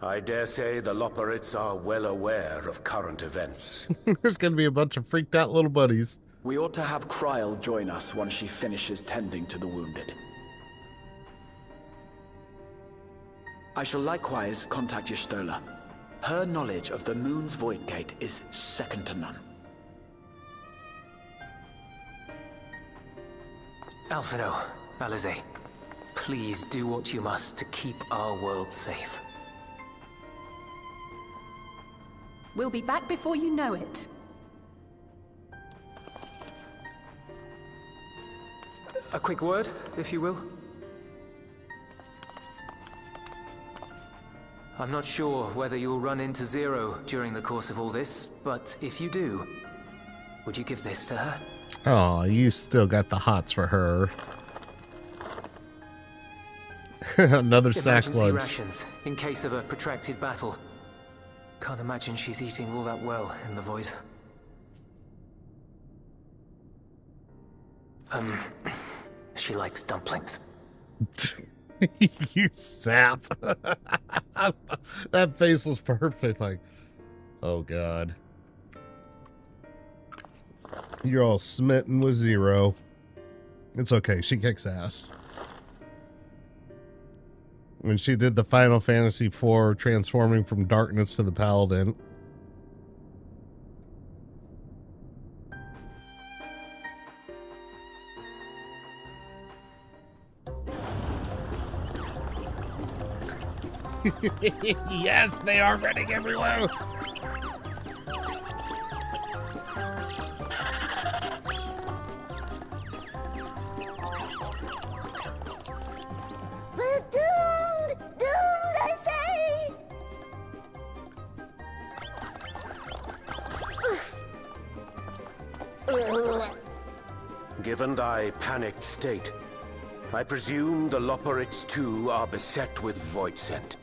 I dare say the Loporits are well aware of current events. There's gonna be a bunch of freaked out little buddies. We ought to have Kryl join us once she finishes tending to the wounded. I shall likewise contact Y'shtola. Her knowledge of the moon's void gate is second to none. Alphino, Alize, please do what you must to keep our world safe. We'll be back before you know it. A quick word, if you will. I'm not sure whether you'll run into Zero during the course of all this, but if you do, would you give this to her? Oh, you still got the hots for her. Another sack Emergency lunch. rations in case of a protracted battle. Can't imagine she's eating all that well in the void. She likes dumplings. You sap. That face was perfect. Like, oh God. You're all smitten with Zero. It's okay. She kicks ass. When she did the Final Fantasy IV transforming from darkness to the Paladin. Yes, they are running everywhere. We're doomed! Doomed, I say! Given thy panicked state, I presume the Loporrits too are beset with void scent.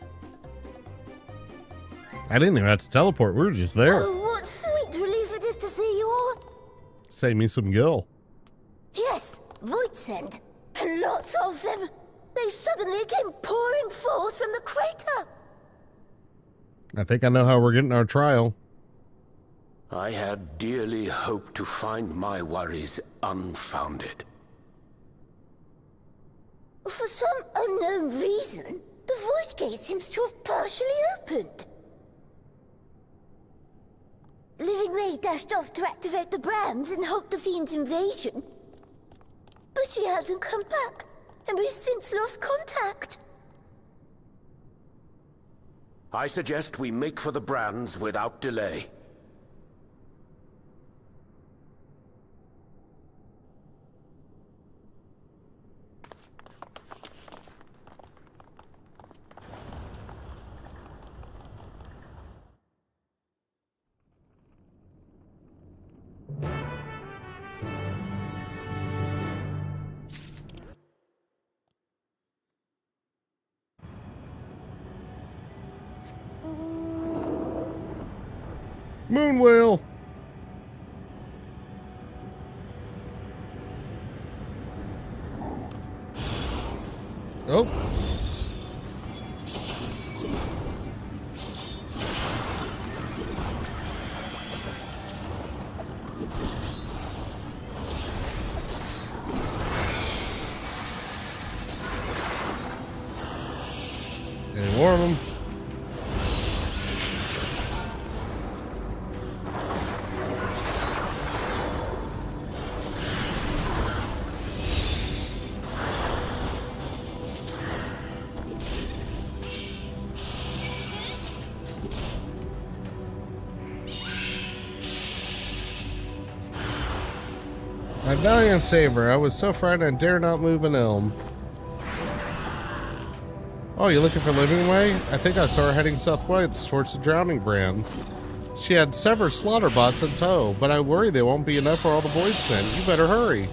I didn't even have to teleport. We were just there. Oh, what sweet relief it is to see you all. Save me some gil. Yes, void scent. And lots of them. They suddenly came pouring forth from the crater. I think I know how we're getting our trial. I had dearly hoped to find my worries unfounded. For some unknown reason, the void gate seems to have partially opened. Living May dashed off to activate the brands and halt the Fiend's invasion. But she hasn't come back, and we've since lost contact. I suggest we make for the brands without delay. Moon wheel. Oh. Any more of them? My valiant saber, I was so frightened I dare not move an elm. Oh, you looking for Living Way? I think I saw her heading southwest towards the Drowning Brand. She had several slaughter bots in tow, but I worry they won't be enough for all the void scent. You better hurry.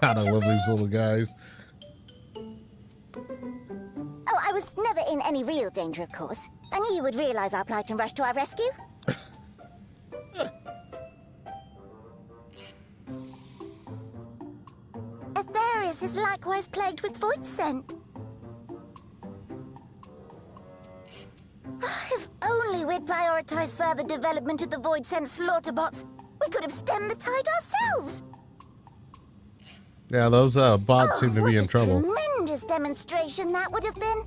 God, I love these little guys. Oh, I was never in any real danger, of course. I knew you would realize our plight and rush to our rescue. Aetherius is likewise plagued with void scent. If only we'd prioritized further development of the void scent slaughter bots, we could have stemmed the tide ourselves. Yeah, those bots seem to be in trouble. Tremendous demonstration that would have been.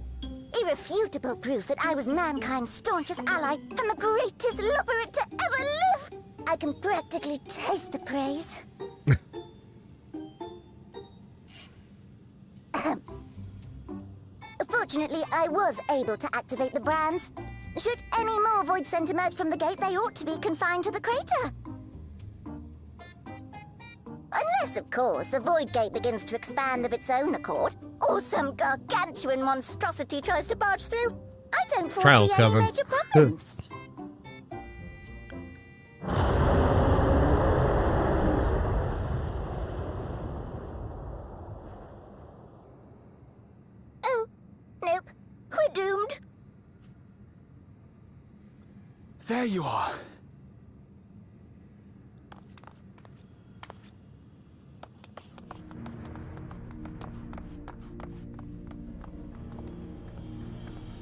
Irrefutable proof that I was mankind's staunchest ally and the greatest Loporrit to ever live. I can practically taste the praise. Fortunately, I was able to activate the brands. Should any more void scent emerge from the gate, they ought to be confined to the crater. Unless, of course, the void gate begins to expand of its own accord, or some gargantuan monstrosity tries to barge through. I don't foresee any major problems. Oh, nope. We're doomed. There you are.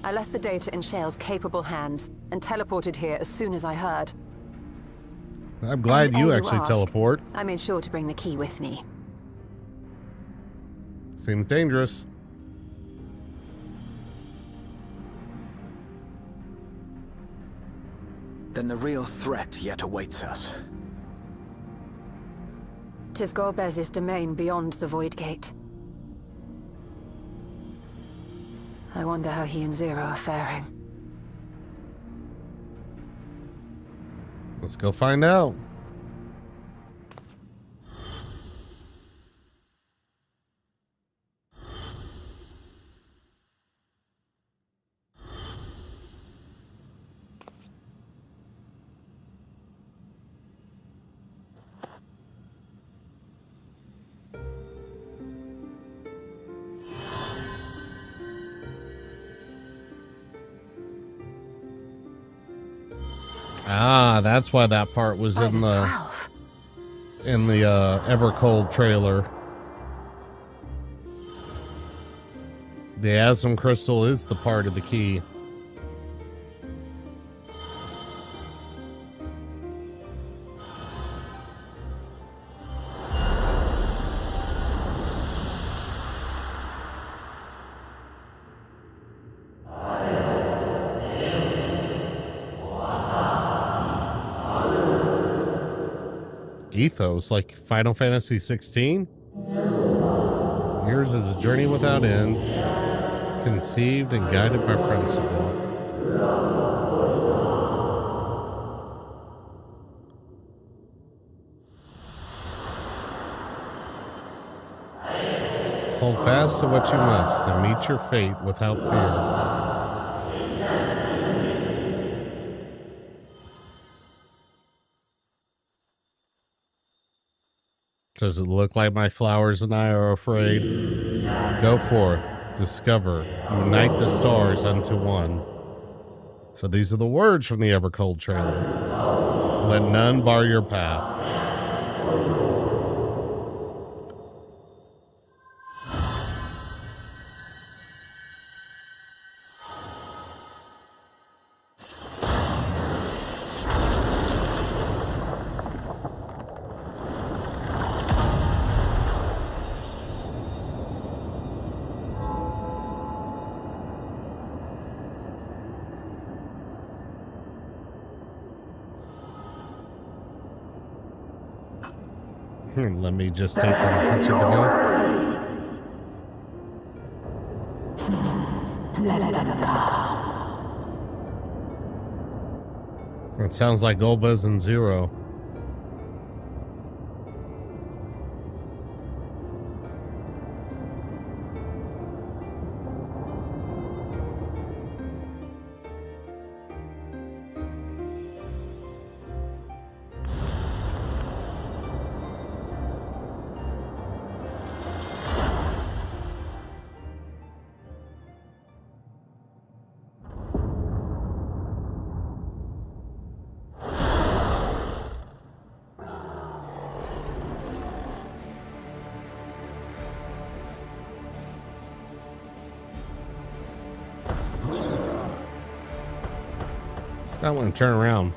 I left the data in Shale's capable hands and teleported here as soon as I heard. I'm glad And you ere actually ask, teleport. I made sure to bring the key with me. Seems dangerous. Then the real threat yet awaits us. 'Tis Golbez's domain beyond the Void Gate. I wonder how he and Zero are faring. Let's go find out. Ah, that's why that part was in the Evercold trailer. The Asm crystal is the part of the key. Ethos, like Final Fantasy 16? Yours is a journey without end, conceived and guided by principle. Hold fast to what you must and meet your fate without fear. Does it look like my flowers and I are afraid? Go forth, discover, unite the stars unto one. So these are the words from the Evercold trailer. Let none bar your path. Let me just take them picture device. It sounds like Golbez and Zero. I want to turn around.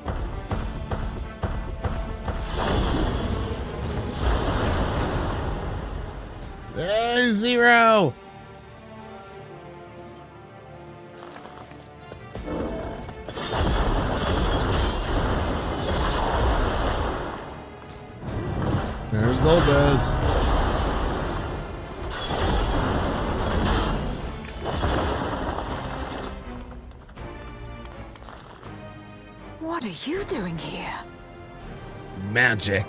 There's Zero. There's Golbez. What are you doing here? Magic.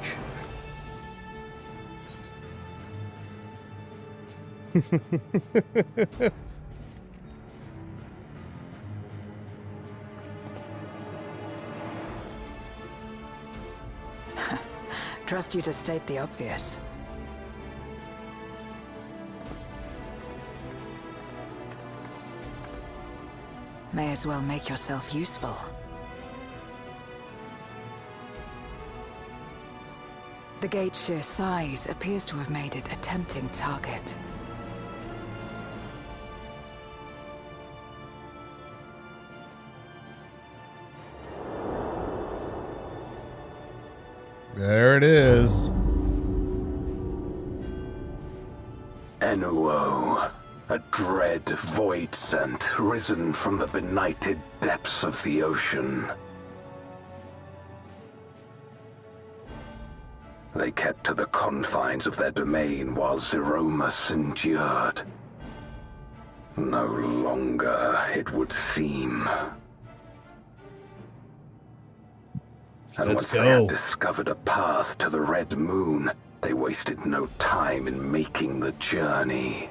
Trust you to state the obvious. May as well make yourself useful. The gate's sheer size appears to have made it a tempting target. There it is. Enuo, a dread void scent risen from the benighted depths of the ocean. They kept to the confines of their domain while Zeromus endured. No longer, it would seem. And once they had discovered a path to the Red Moon, they wasted no time in making the journey.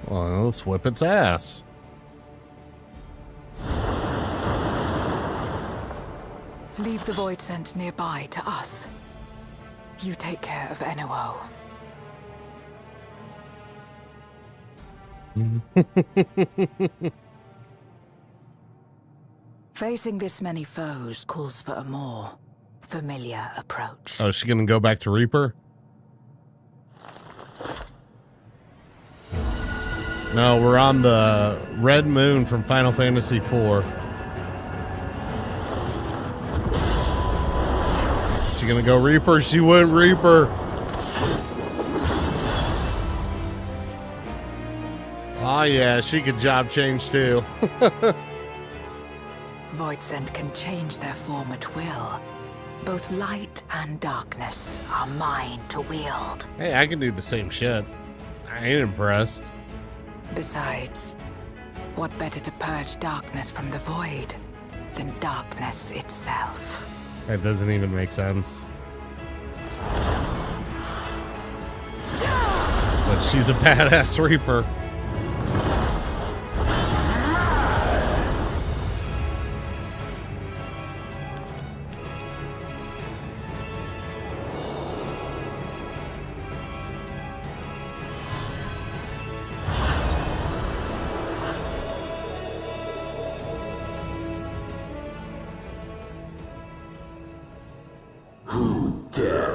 Well, let's whip its ass. Leave the void scent nearby to us. You take care of Enuo. Facing this many foes calls for a more familiar approach. Oh, is she gonna go back to Reaper? No, we're on the Red Moon from Final Fantasy IV. She gonna go Reaper? She went Reaper. Oh yeah, she could job change too. Void Scent can change their form at will. Both light and darkness are mine to wield. Hey, I can do the same shit. I ain't impressed. Besides, what better to purge darkness from the void than darkness itself? That doesn't even make sense. But she's a badass Reaper.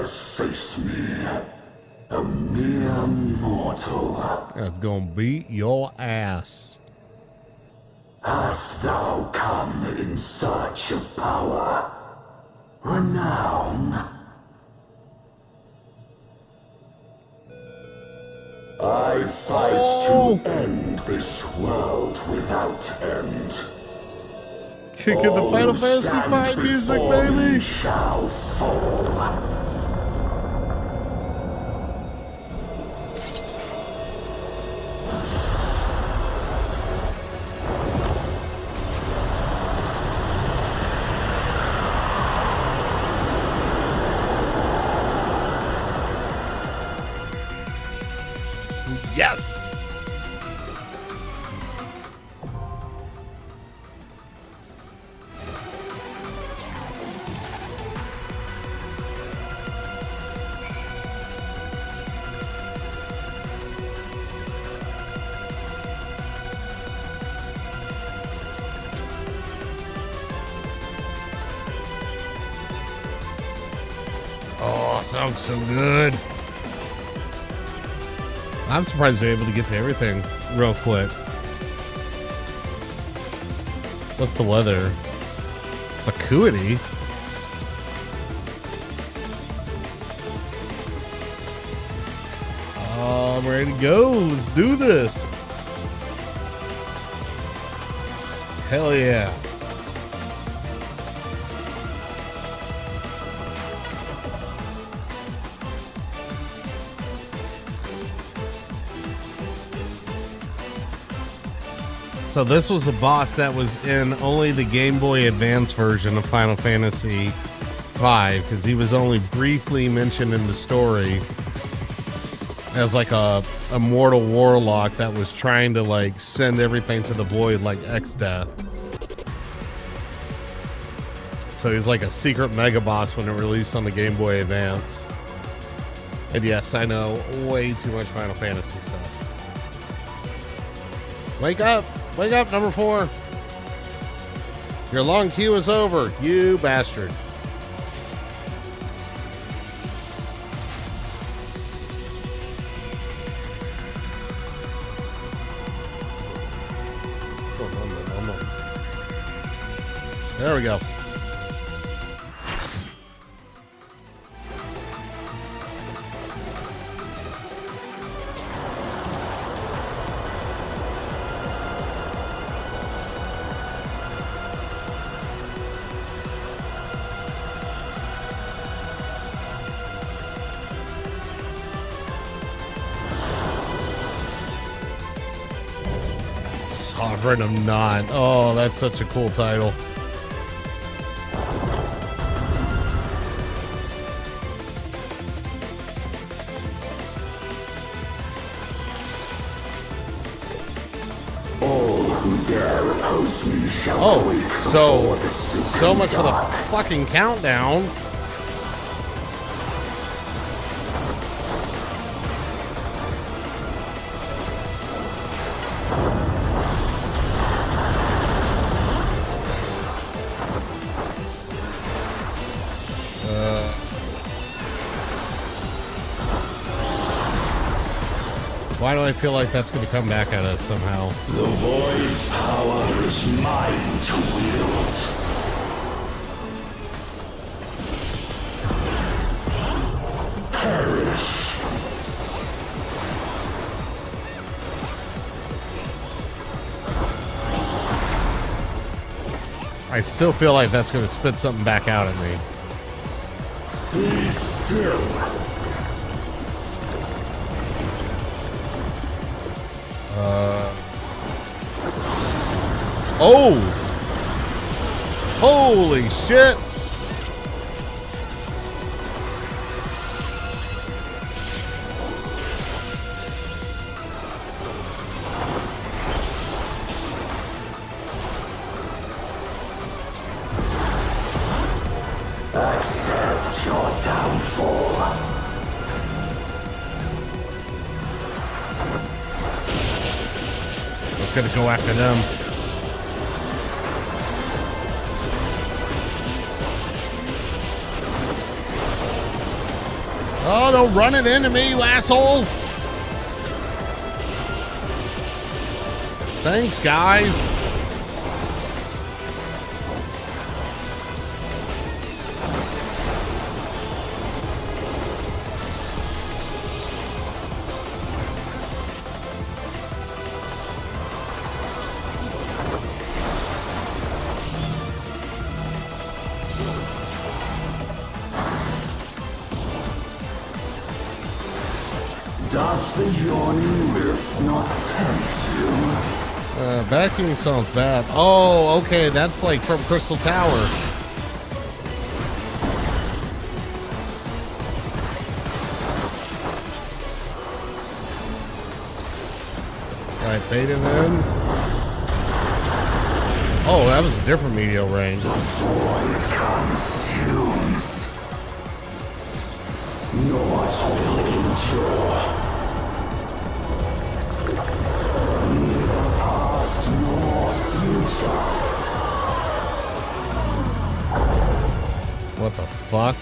Face me, a mere mortal. That's gonna beat your ass. Hast thou come in search of power, renown? I fight to end this world without end. Kick in the Final Fantasy V music, baby! Shall fall. Yes! Oh, sounds so good. I'm surprised they're able to get to everything real quick. What's the weather? Vacuity? Oh, I'm ready to go. Let's do this. Hell yeah. So this was a boss that was in only the Game Boy Advance version of Final Fantasy V, because he was only briefly mentioned in the story as like a mortal warlock that was trying to like send everything to the void like X-Death. So he was like a secret mega boss when it released on the Game Boy Advance. And yes, I know way too much Final Fantasy stuff. Wake up! Wake up, number 4. Your long queue is over, you bastard. There we go. Sovereign of Not. Oh, that's such a cool title. All who dare oppose me shall Oh, so much for the fucking countdown. Why do I feel like that's going to come back at us somehow? The void's power is mine to wield. Perish. I still feel like that's going to spit something back out at me. Be still. Oh! Holy shit! Accept your downfall. It's gonna go after them. Oh, don't run it into me, you assholes! Thanks, guys. Does the yawning rift not tempt you? Vacuum sounds bad. Oh, okay, that's like from Crystal Tower. Right, fade him in. Oh, that was a different medial range. The void consumes. Naught will endure. Neither past nor future. What the fuck?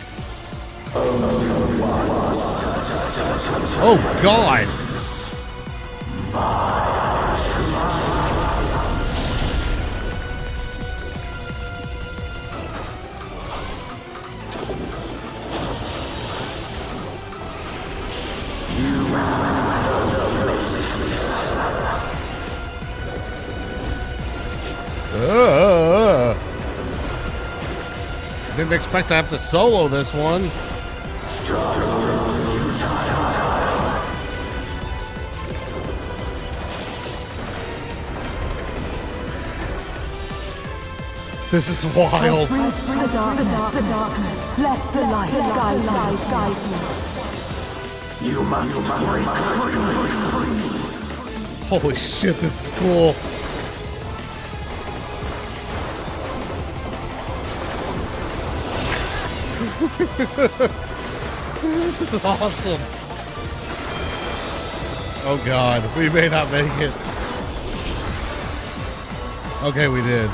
Oh, God! Didn't expect to have to solo this one. This is wild. Breach the darkness. Let the light guide you. You must break free. Holy shit, this is cool. This is awesome. Oh God, we may not make it. Okay, we did.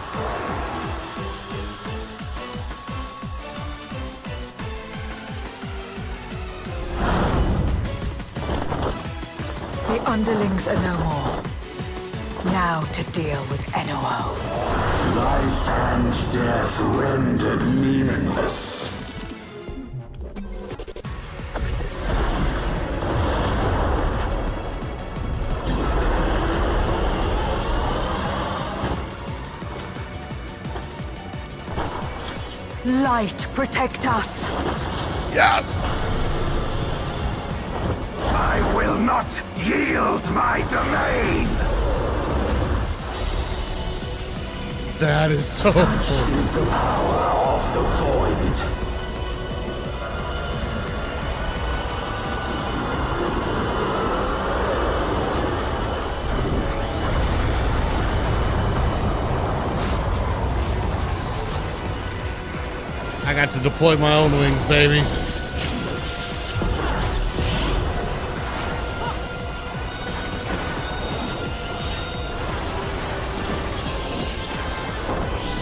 The underlings are no more. Now to deal with NOO. Life and death rendered meaningless. Light, protect us. Yes! I will not yield my domain! That is so cool. Is the power of the void. I got to deploy my own wings, baby.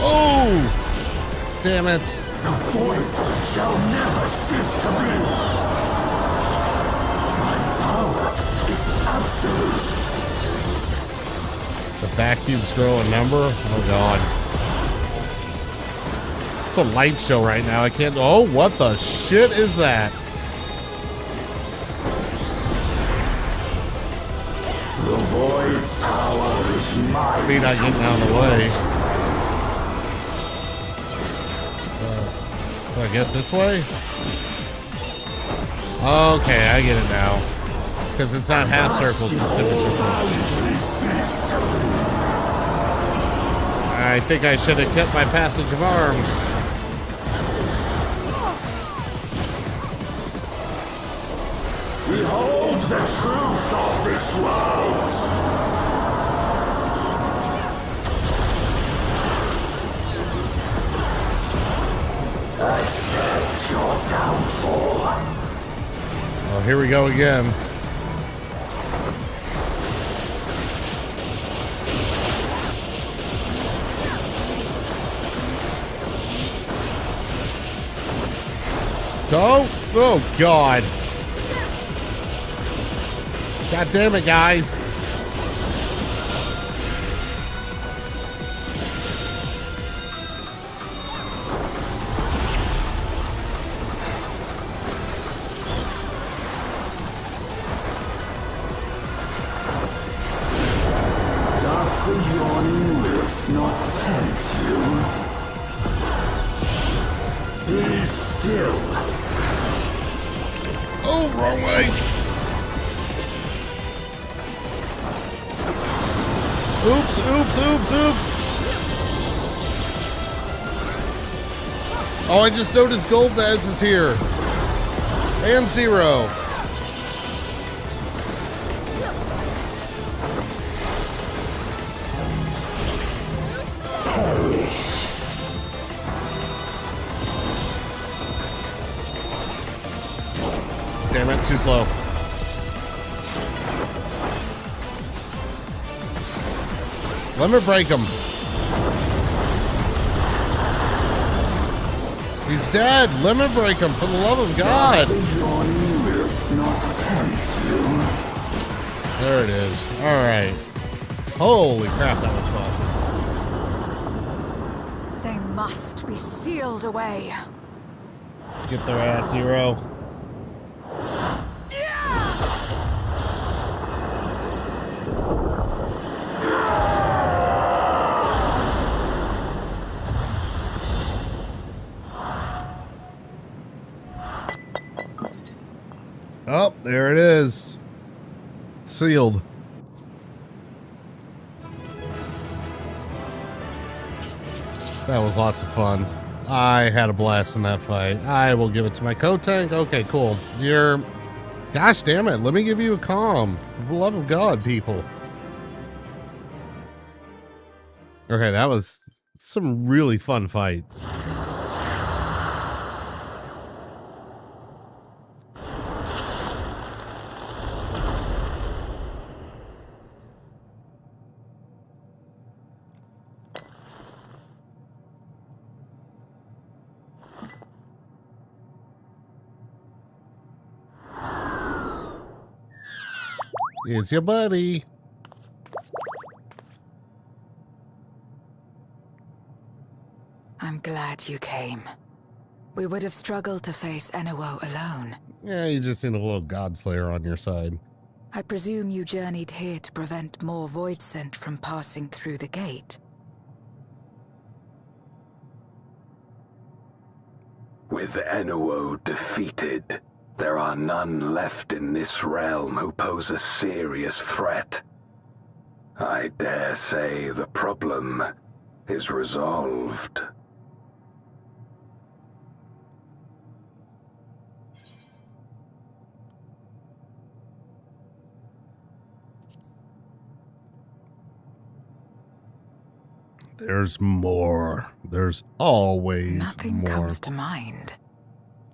Oh! Damn it. The void shall never cease to be. My power is absolute. The vacuums grow a number? Oh god. It's a light show right now. I can't. Oh, what the shit is that? The void's power is mine. Speed not getting out of the way. I guess this way? Okay, I get it now. Because it's not half circles, it's semicircles. I think I should have kept my passage of arms. Behold the truth of this world! Accept your downfall. Oh, here we go again. Don't! Oh, God. God damn it, guys. Doth the yawning rift not tempt you? Be still. Oh, wrong way. Oops, oops, oops, oops. Oh, I just noticed Gold Bass is here. And Zero. Damn it, too slow. Let me break him. He's dead. Let me break him, for the love of God. There it is. All right. Holy crap, that was awesome. They must be sealed away. Get their ass, Zero. Oh, there it is. Sealed. That was lots of fun. I had a blast in that fight. I will give it to my co-tank. Okay, cool. You're... Gosh damn it. Let me give you a calm. For the love of God, people. Okay, that was some really fun fights. It's your buddy. I'm glad you came. We would have struggled to face Enuo alone. Yeah, you just need a little Godslayer on your side. I presume you journeyed here to prevent more Voidsent from passing through the gate. With Enuo defeated, there are none left in this realm who pose a serious threat. I dare say the problem is resolved. There's more. There's always Nothing more. comes to mind.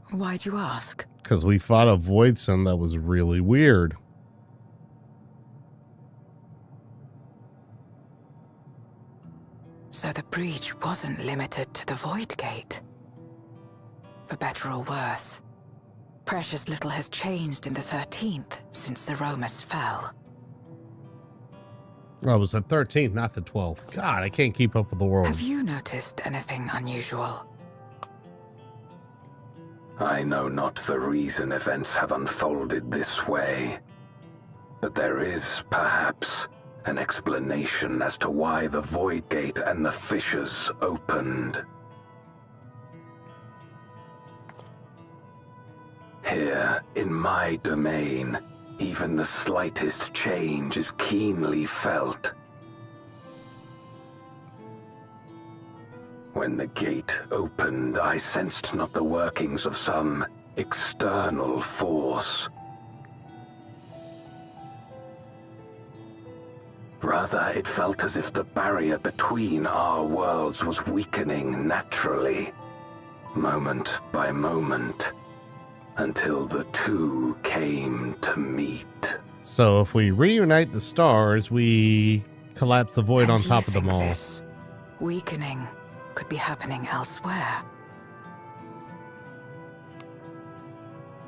Why'd you ask? Because we fought a Voidsent that was really weird. So the breach wasn't limited to the Void Gate. For better or worse, precious little has changed in the 13th since Zeromus fell. Oh, it was the 13th, not the 12th. God, I can't keep up with the world. Have you noticed anything unusual? I know not the reason events have unfolded this way, but there is, perhaps, an explanation as to why the Void Gate and the fissures opened. Here, in my domain, even the slightest change is keenly felt. When the gate opened, I sensed not the workings of some external force. Rather, it felt as if the barrier between our worlds was weakening naturally, moment by moment, until the two came to meet. So if we reunite the stars, we collapse the void And on do you top of them think all. This weakening could be happening elsewhere.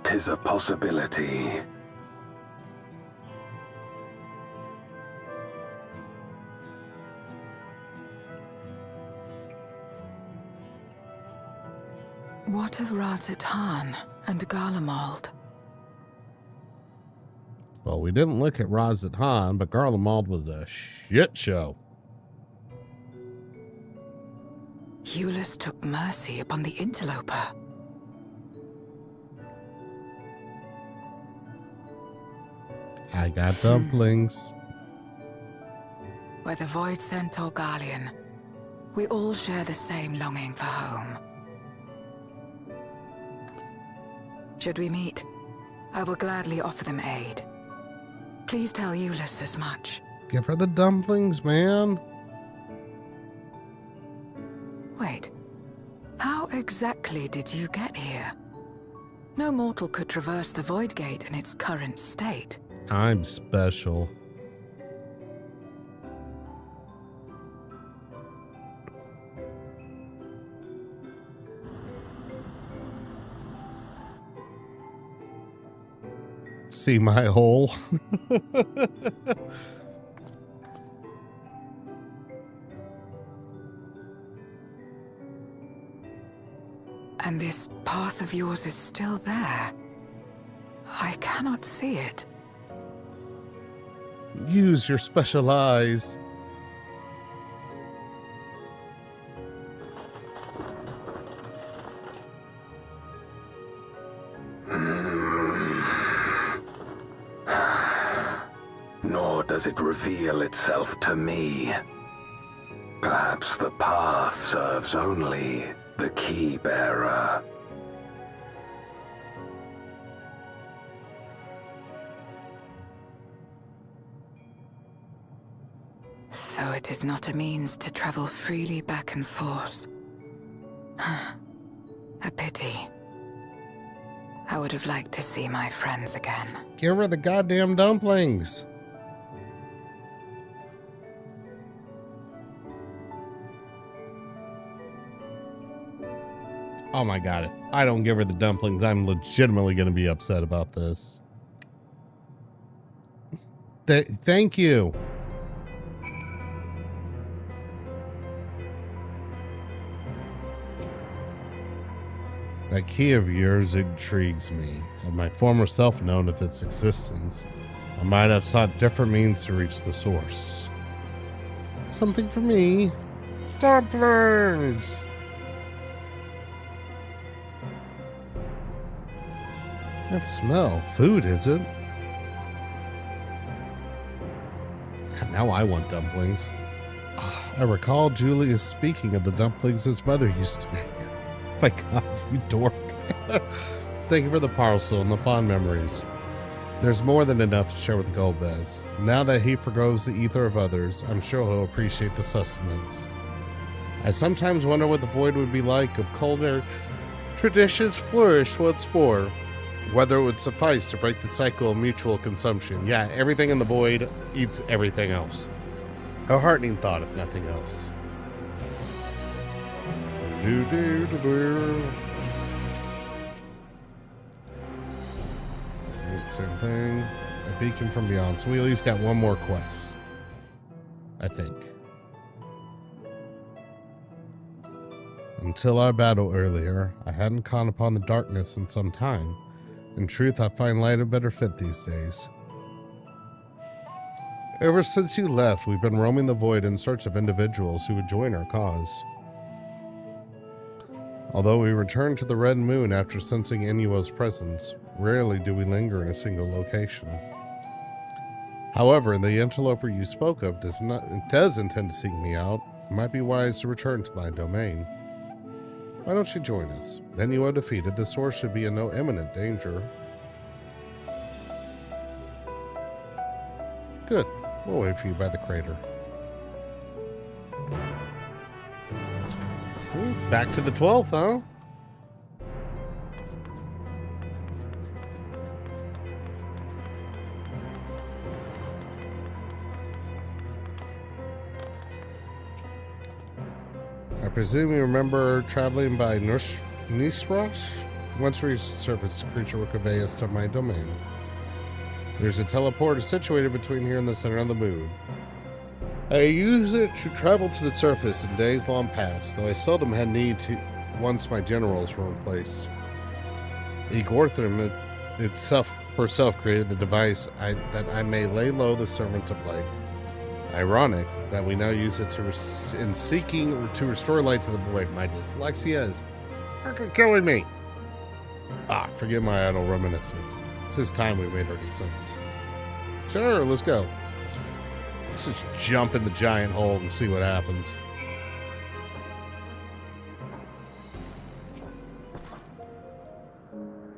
'Tis a possibility. What of Radzit-Han and Garlemald? Well, we didn't look at Radzit-Han, but Garlemald was a shit show. Eulus took mercy upon the interloper. I got dumplings. Whether Voidsent or Garlean, we all share the same longing for home. Should we meet, I will gladly offer them aid. Please tell Eulus as much. Give her the dumplings, man. Wait, how exactly did you get here? No mortal could traverse the Void Gate in its current state. I'm special. See my hole? And this path of yours is still there. I cannot see it. Use your special eyes. Nor does it reveal itself to me. Perhaps the path serves only the key bearer. So it is not a means to travel freely back and forth. A pity. I would have liked to see my friends again. Give her the goddamn dumplings. Oh my god, if I don't give her the dumplings, I'm legitimately going to be upset about this. Thank you. That key of yours intrigues me. Had my former self known of its existence, I might have sought different means to reach the source. Something for me. Dumplings! That smell. Food, is it? God, now I want dumplings. Oh. I recall Julius speaking of the dumplings his mother used to make. My God, you dork. Thank you for the parcel and the fond memories. There's more than enough to share with Golbez. Now that he forgoes the ether of others, I'm sure he'll appreciate the sustenance. I sometimes wonder what the void would be like if culinary traditions flourished once more. Whether it would suffice to break the cycle of mutual consumption. Yeah, everything in the void eats everything else. A heartening thought, if nothing else. Same thing. A beacon from beyond. So we at least got one more quest. I think. Until our battle earlier, I hadn't caught upon the darkness in some time. In truth, I find light a better fit these days. Ever since you left, we've been roaming the void in search of individuals who would join our cause. Although we returned to the Red Moon after sensing Inuo's presence, rarely do we linger in a single location. However, the interloper you spoke of does intend to seek me out. It might be wise to return to my domain. Why don't you join us? Then you are defeated. The source should be in no imminent danger. Good. We'll wait for you by the crater. Ooh, back to the 12th, huh? I presume you remember traveling by Nisrosh? Once we reach the surface, the creature will convey us to my domain. There's a teleporter situated between here and the center of the moon. I used it to travel to the surface in days long past, though I seldom had need to once my generals were in place. Egorthrim herself created the device that I may lay low the servant of light. Ironic that we now use it in seeking to restore light to the void. My dyslexia is fucking killing me. Forgive my idle reminiscences. It's just time we made our descent. Sure, let's go. Let's just jump in the giant hole and see what happens.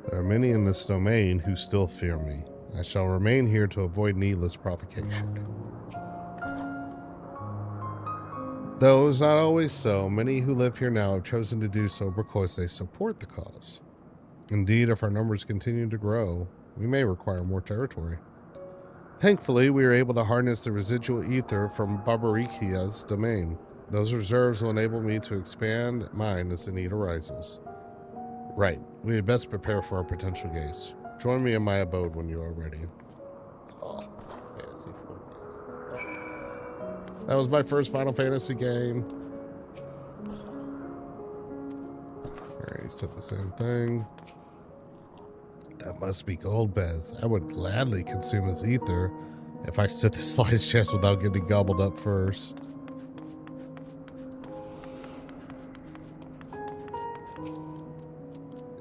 There are many in this domain who still fear me. I shall remain here to avoid needless provocation. Though it's not always so, many who live here now have chosen to do so because they support the cause. Indeed, if our numbers continue to grow, we may require more territory. Thankfully, we are able to harness the residual ether from Babarikia's domain. Those reserves will enable me to expand mine as the need arises. Right, we had best prepare for our potential gaze. Join me in my abode when you are ready. Fantasy 4. That was my first Final Fantasy game. Alright, said the same thing. That must be Golbez. I would gladly consume his ether if I stood the slightest chance without getting gobbled up first.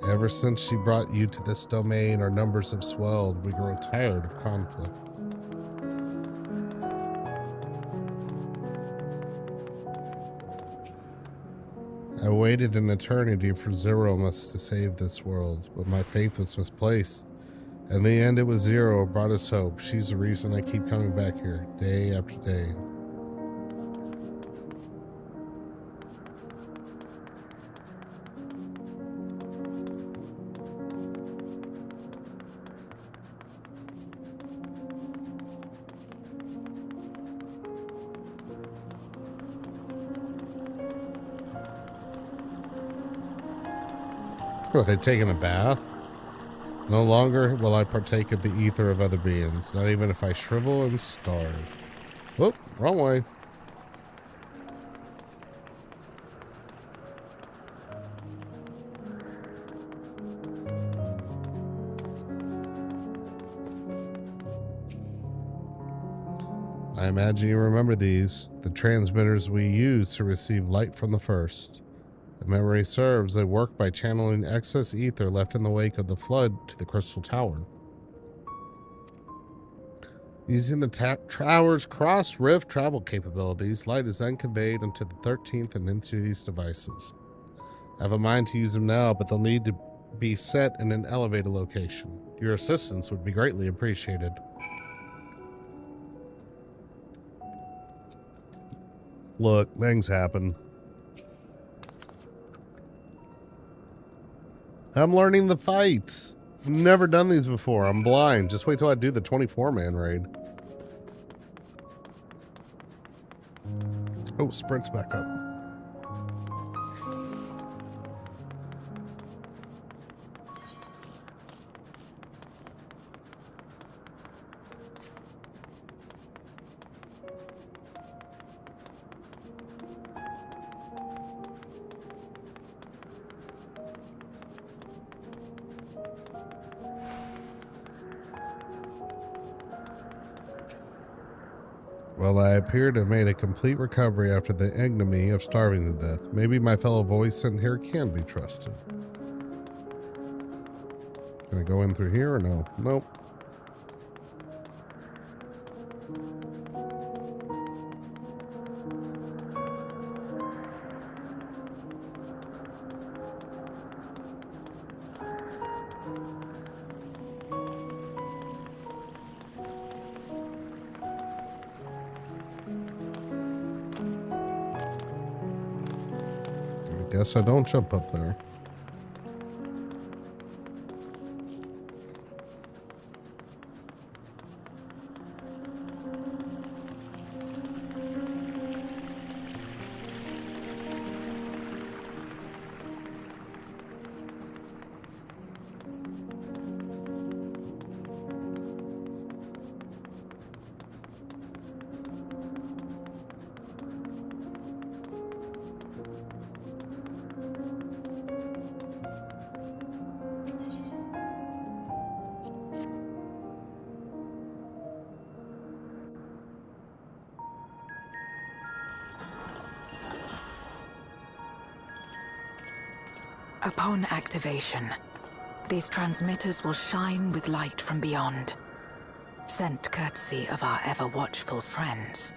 Ever since she brought you to this domain, our numbers have swelled. We grow tired of conflict. I waited an eternity for Zeromus to save this world, but my faith was misplaced. In the end, it was Zero who brought us hope. She's the reason I keep coming back here, day after day. Oh, they've taken a bath? No longer will I partake of the ether of other beings, not even if I shrivel and starve. Whoop, wrong way. I imagine you remember these, the transmitters we used to receive light from the first. If memory serves, they work by channeling excess ether left in the wake of the flood to the Crystal Tower. Using the tower's cross-rift travel capabilities, light is then conveyed into the 13th and into these devices. I have a mind to use them now, but they'll need to be set in an elevated location. Your assistance would be greatly appreciated. Look, things happen. I'm learning the fights. Never done these before. I'm blind. Just wait till I do the 24-man raid. Oh, sprint's back up. Well, I appear to have made a complete recovery after the ignominy of starving to death. Maybe my fellow voice sent here can be trusted. Can I go in through here or no? Nope. Guess I don't jump up there. Upon activation, these transmitters will shine with light from beyond, sent courtesy of our ever-watchful friends.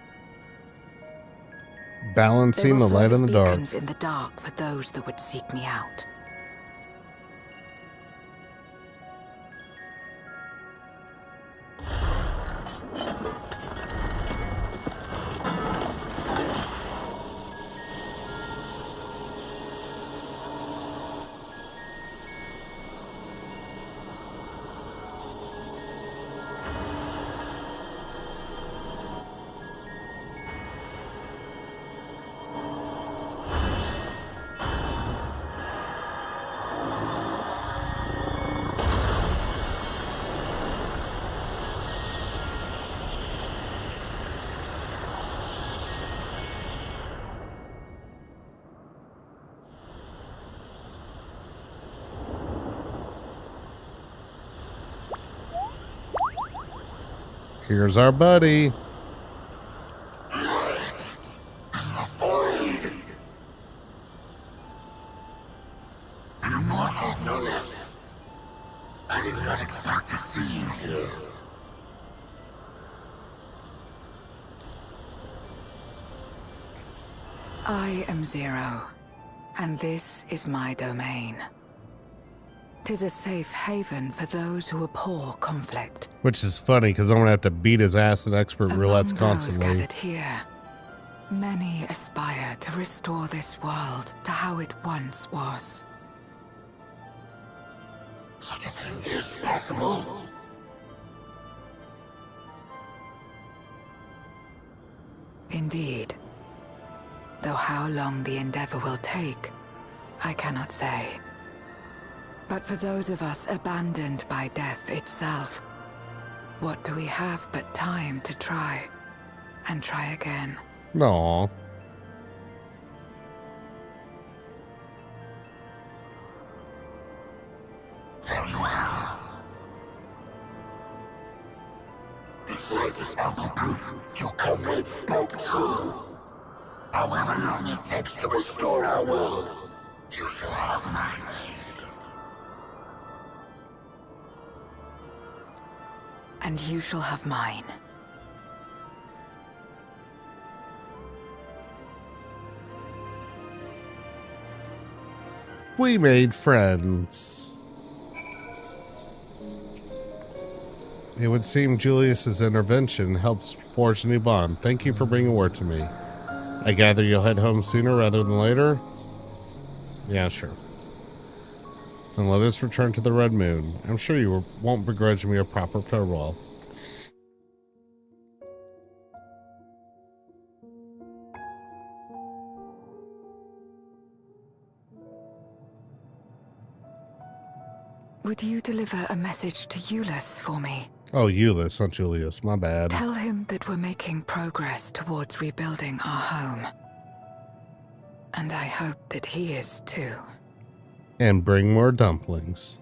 Balancing the light in the dark. Beacons in the dark for those that would seek me out. Here's our buddy. Immortal no less. I did not expect to see you here. I am Zero, and this is my domain. 'Tis a safe haven for those who abhor conflict. Which is funny, because I'm going to have to beat his ass in expert roulettes constantly. Those gathered here, many aspire to restore this world to how it once was. Such a thing is possible. Indeed. Though how long the endeavor will take, I cannot say. But for those of us abandoned by death itself, what do we have but time to try, and try again? No. Very well. This light is ample proof your comrade spoke true. However long it takes to restore our world, you shall have my aid. And you shall have mine. We made friends. It would seem Julius's intervention helps forge a new bond. Thank you for bringing word to me. I gather you'll head home sooner rather than later? Yeah, sure. Then let us return to the Red Moon. I'm sure you won't begrudge me a proper farewell. Would you deliver a message to Euless for me? Oh, Euless, not Julius. My bad. Tell him that we're making progress towards rebuilding our home. And I hope that he is too. And bring more dumplings.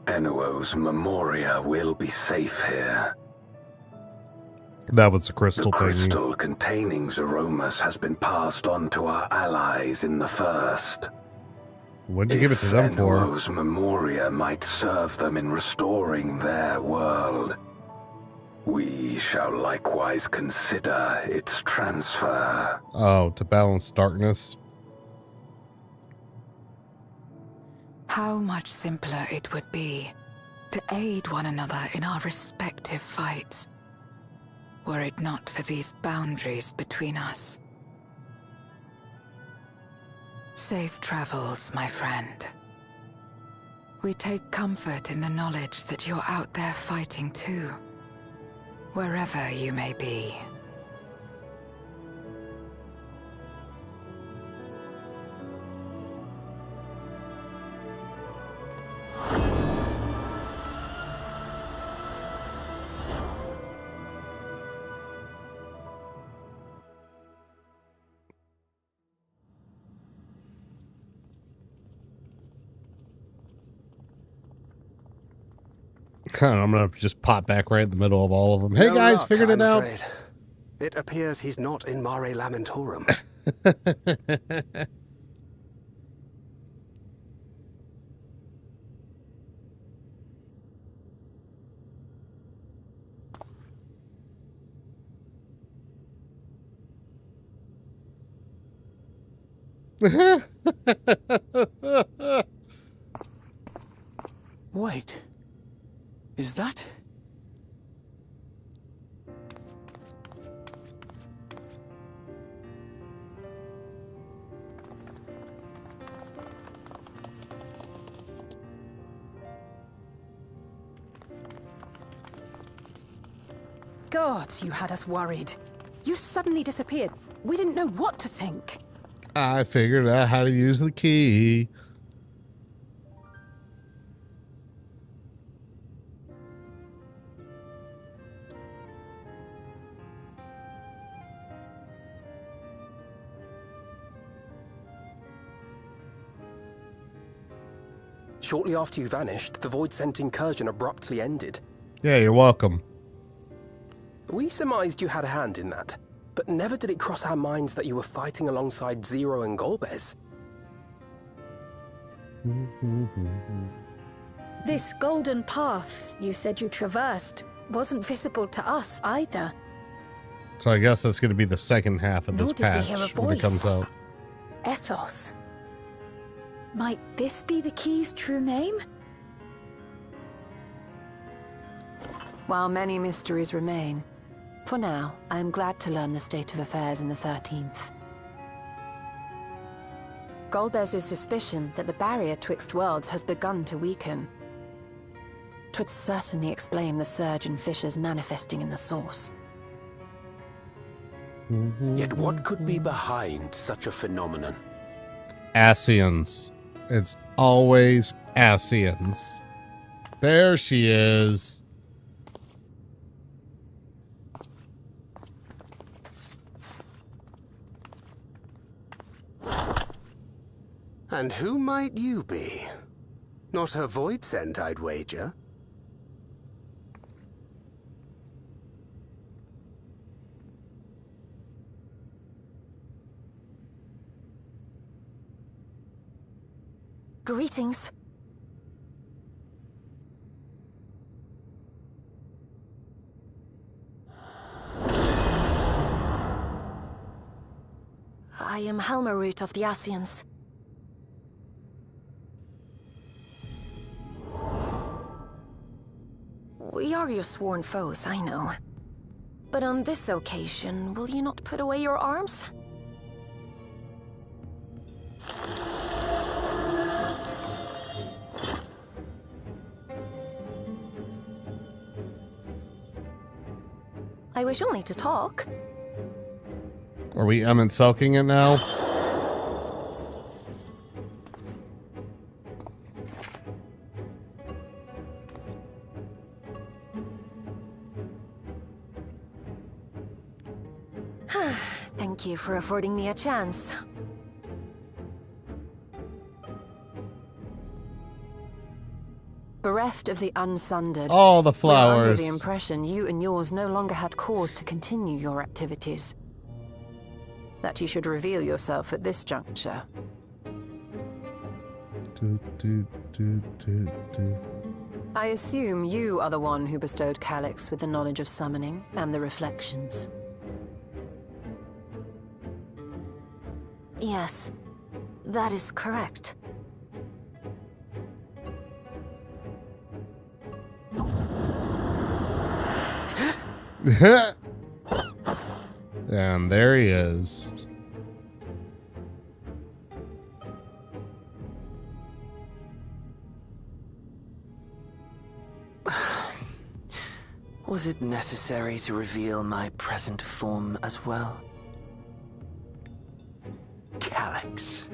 Enuo's Memoria will be safe here. That was a crystal The thing. crystal containing Zeromus has been passed on to our allies in the First. What'd you give it to them for? Enuo's Memoria might serve them in restoring their world, we shall likewise consider its transfer. Oh, to balance darkness. How much simpler it would be to aid one another in our respective fights, were it not for these boundaries between us. Safe travels, my friend. We take comfort in the knowledge that you're out there fighting too, wherever you may be. I'm gonna just pop back right in the middle of all of them. Hey No guys, luck, figured it I'm out. afraid. It appears he's not in Mare Lamentorum. Wait. Is that... God, you had us worried. You suddenly disappeared. We didn't know what to think. I figured out how to use the key. Shortly after you vanished, the Void-Sent incursion abruptly ended. Yeah, you're welcome. We surmised you had a hand in that, but never did it cross our minds that you were fighting alongside Zero and Golbez. This golden path you said you traversed wasn't visible to us either. So I guess that's going to be the second half of this Nor did we patch hear a when it comes voice. out. Ethos. Might this be the key's true name? While many mysteries remain, for now, I am glad to learn the state of affairs in the 13th. Golbez's suspicion that the barrier twixt worlds has begun to weaken. 'Twould certainly explain the surge in fissures manifesting in the source. Yet what could be behind such a phenomenon? Ascians. It's always Ascians. There she is. And who might you be? Not her Void-Sent, I'd wager. Greetings. I I am Helmarut of the Asians. We are your sworn foes, I know. But on this occasion, will you not put away your arms? I wish only to talk. Are we unsulking it now? Thank you for affording me a chance. Bereft of the unsundered, all the we are under flowers. the impression you and yours no longer had cause to continue your activities. That you should reveal yourself at this juncture. I assume you are the one who bestowed Calyx with the knowledge of summoning and the reflections. Yes, that is correct. And there he is. Was it necessary to reveal my present form as well? Calyx.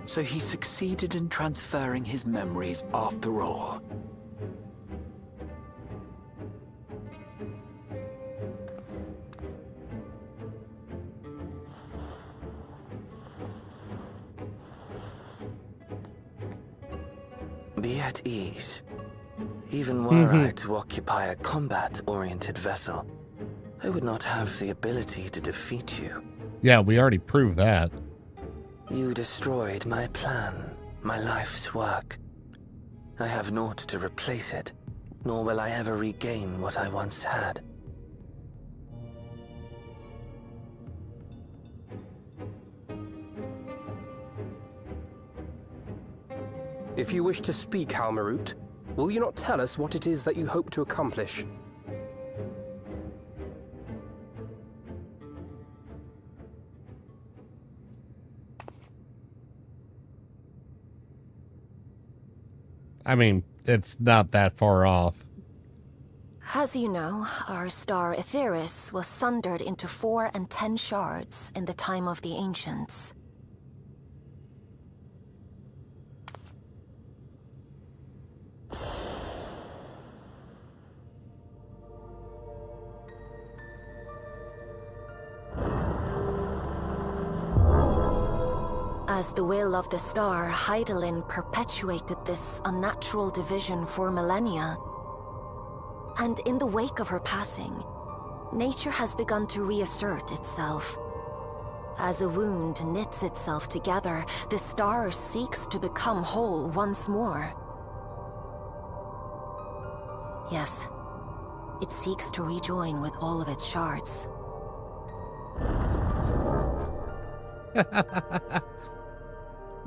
So he succeeded in transferring his memories after all. Be at ease. Even were I to occupy a combat-oriented vessel, I would not have the ability to defeat you. Yeah, we already proved that. You destroyed my plan, my life's work. I have naught to replace it, nor will I ever regain what I once had. If you wish to speak, Helmarut, will you not tell us what it is that you hope to accomplish? I mean, it's not that far off. As you know, our star Aetheris was sundered into 4 and 10 shards in the time of the Ancients. As the will of the star, Hydaelyn perpetuated this unnatural division for millennia. And in the wake of her passing, nature has begun to reassert itself. As a wound knits itself together, the star seeks to become whole once more. Yes, it seeks to rejoin with all of its shards.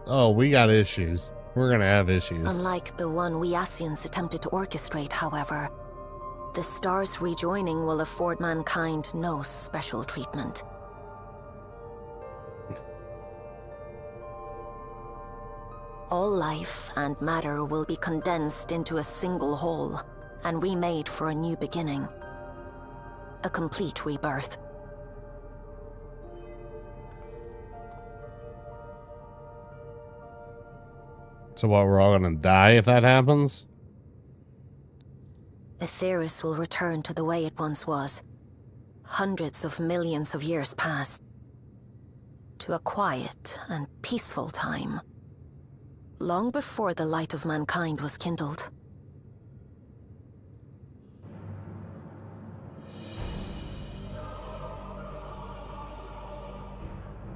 Oh, we got issues. We're gonna have issues. Unlike the one we Asians attempted to orchestrate, however, the star's rejoining will afford mankind no special treatment. All life and matter will be condensed into a single whole and remade for a new beginning. A complete rebirth. So what, we're all gonna die if that happens? Aetheris will return to the way it once was. Hundreds of millions of years past. To a quiet and peaceful time. Long before the light of mankind was kindled.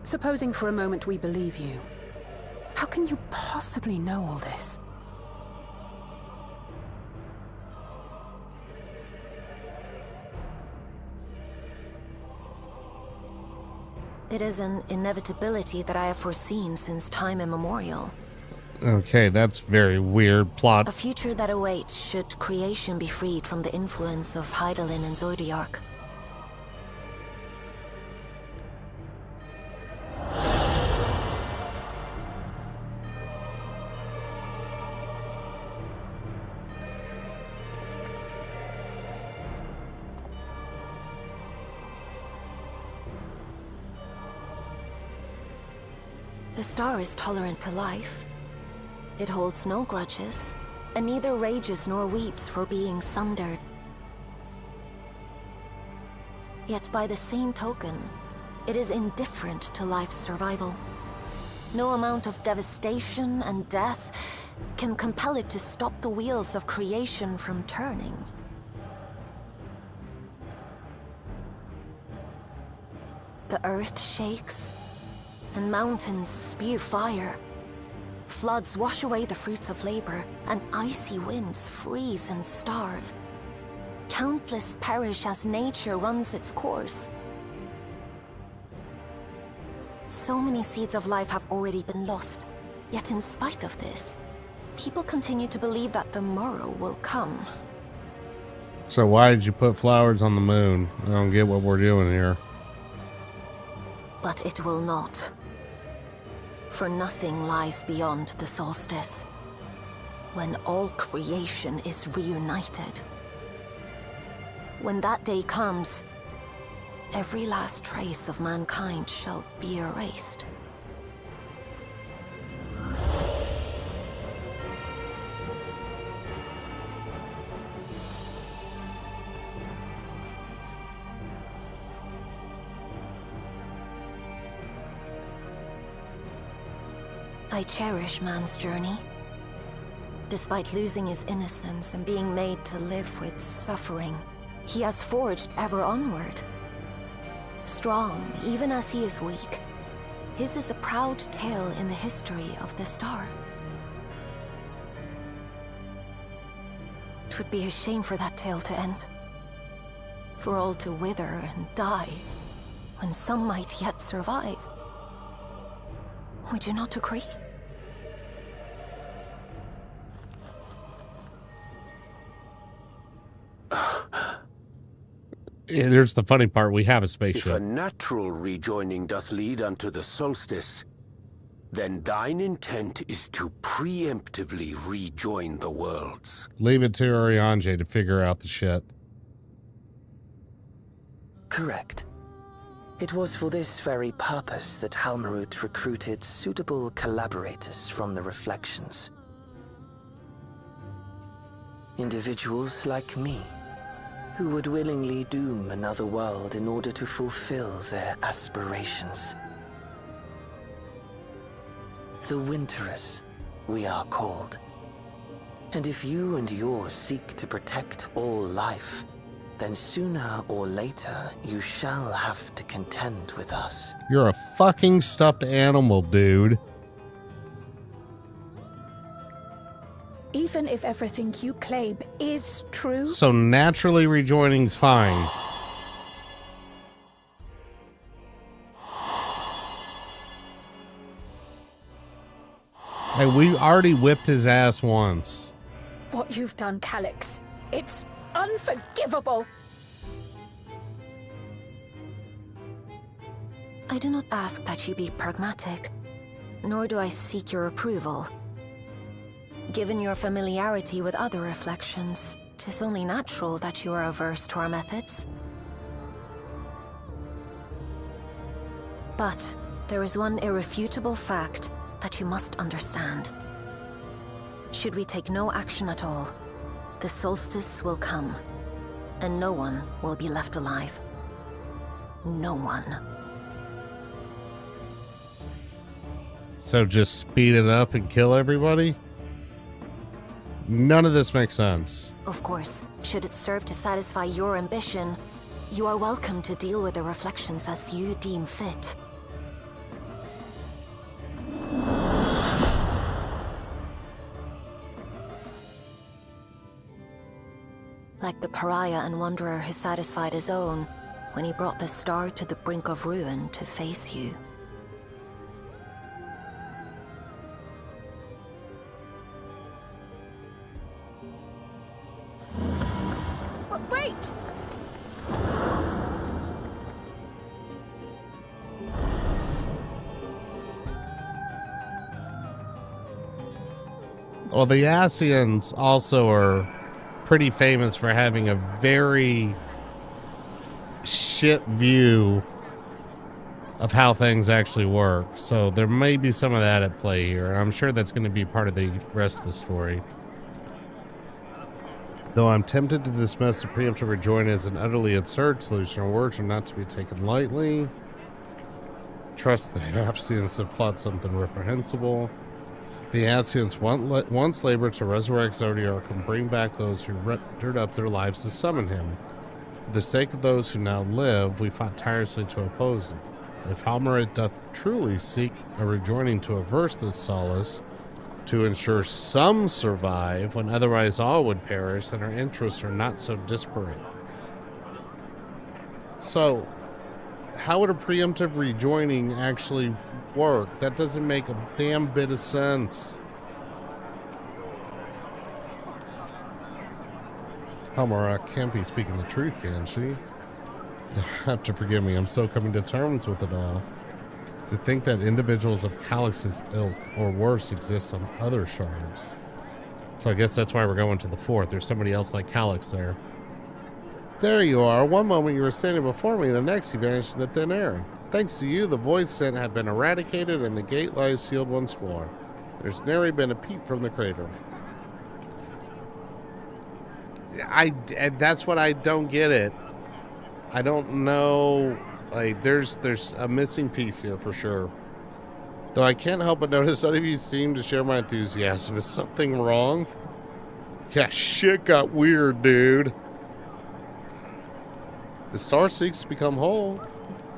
Supposing for a moment we believe you. How can you possibly know all this? It is an inevitability that I have foreseen since time immemorial. Okay, that's very weird plot. A future that awaits should creation be freed from the influence of Hydaelyn and Zodiark. The star is tolerant to life. It holds no grudges, and neither rages nor weeps for being sundered. Yet by the same token, it is indifferent to life's survival. No amount of devastation and death can compel it to stop the wheels of creation from turning. The earth shakes, and mountains spew fire. Floods wash away the fruits of labor, and icy winds freeze and starve. Countless perish as nature runs its course. So many seeds of life have already been lost, yet in spite of this, people continue to believe that the morrow will come. So why did you put flowers on the moon? I don't get what we're doing here. But it will not. For nothing lies beyond the solstice, when all creation is reunited. When that day comes, every last trace of mankind shall be erased. I cherish man's journey. Despite losing his innocence and being made to live with suffering, he has forged ever onward. Strong, even as he is weak, his is a proud tale in the history of the star. It would be a shame for that tale to end. For all to wither and die, when some might yet survive. Would you not agree? There's the funny part, we have a spaceship. If a natural rejoining doth lead unto the solstice, then thine intent is to preemptively rejoin the worlds. Leave it to Oriange to figure out the shit. Correct. It was for this very purpose that Halmarut recruited suitable collaborators from the Reflections. Individuals like me, who would willingly doom another world in order to fulfill their aspirations. The Winterers, we are called. And if you and yours seek to protect all life, then sooner or later you shall have to contend with us. You're a fucking stuffed animal, dude. Even if everything you claim is true... So naturally rejoining's fine. Hey, we already whipped his ass once. What you've done, Calyx, it's unforgivable! I do not ask that you be pragmatic, nor do I seek your approval. Given your familiarity with other reflections, 'tis only natural that you are averse to our methods. But there is one irrefutable fact that you must understand. Should we take no action at all, the solstice will come, and no one will be left alive. No one. So just speed it up and kill everybody? None of this makes sense. Of course, should it serve to satisfy your ambition, you are welcome to deal with the reflections as you deem fit. Like the pariah and wanderer who satisfied his own, when he brought the star to the brink of ruin to face you. Wait! Well, the Asians also are pretty famous for having a very shit view of how things actually work. So there may be some of that at play here. I'm sure that's going to be part of the rest of the story. Though I'm tempted to dismiss the preemptive rejoin as an utterly absurd solution, our words are not to be taken lightly. Trust the Asians to plot something reprehensible. The Asians once labored to resurrect Zodiac and bring back those who rendered up their lives to summon him. For the sake of those who now live, we fought tirelessly to oppose them. If Halmarit doth truly seek a rejoining to averse this solace, to ensure some survive when otherwise all would perish, then our interests are not so disparate. So, how would a preemptive rejoining actually work? That doesn't make a damn bit of sense. Halmarit can't be speaking the truth, can she? You'll have to forgive me, I'm still coming to terms with it all. To think that individuals of Calix's ilk, or worse, exist on other shards. So I guess that's why we're going to the fourth. There's somebody else like Calix there. There you are. One moment you were standing before me, the next you vanished into thin air. Thanks to you, the void scent had been eradicated and the gate lies sealed once more. There's nary been a peep from the crater. That's what I don't get it. I don't know. Like, there's a missing piece here for sure. Though I can't help but notice none of you seem to share my enthusiasm. Is something wrong? Yeah, shit got weird, dude. The star seeks to become whole.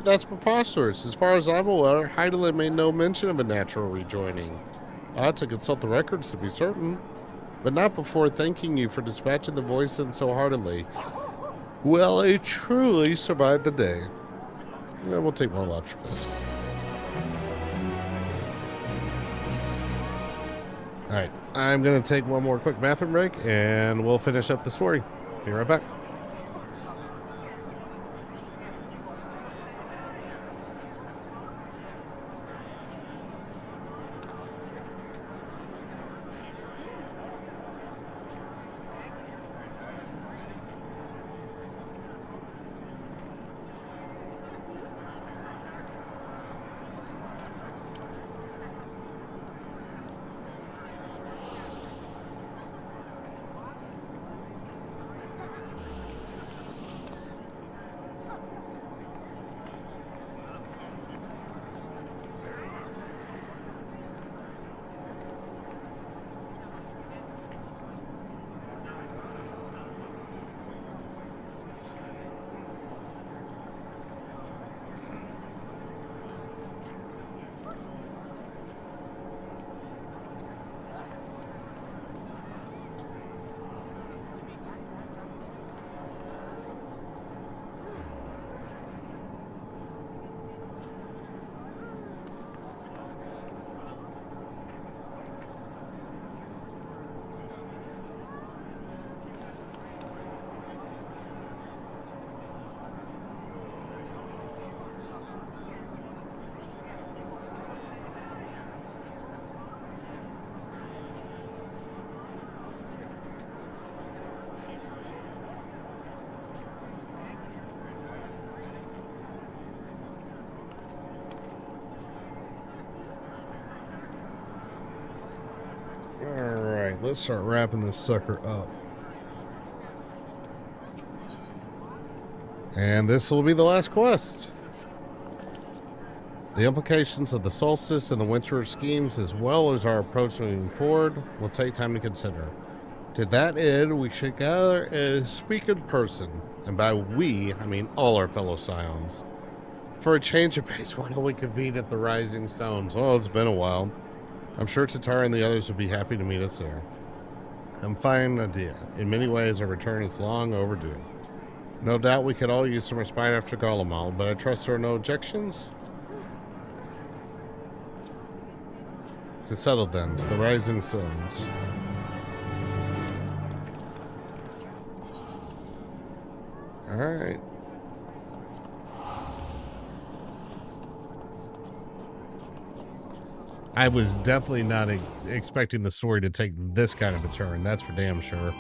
That's preposterous. As far as I'm aware, Heidelin made no mention of a natural rejoining. I ought to consult the records to be certain, but not before thanking you for dispatching the voice in so heartily. Well, I truly survived the day. Yeah, we'll take more laps for this. Alright, I'm going to take one more quick bathroom break, and we'll finish up the story. Be right back. Alright, let's start wrapping this sucker up. And this will be the last quest. The implications of the solstice and the winter schemes, as well as our approach moving forward, will take time to consider. To that end, we should gather and speak in person. And by we, I mean all our fellow Scions. For a change of pace, why don't we convene at the Rising Stones? Oh, it's been a while. I'm sure Tatar and the others would be happy to meet us there. I'm fine idea. In many ways, our return is long overdue. No doubt we could all use some respite after Garlemald, but I trust there are no objections. To settle then, to the rising suns. Alright. I was definitely not expecting the story to take this kind of a turn, that's for damn sure.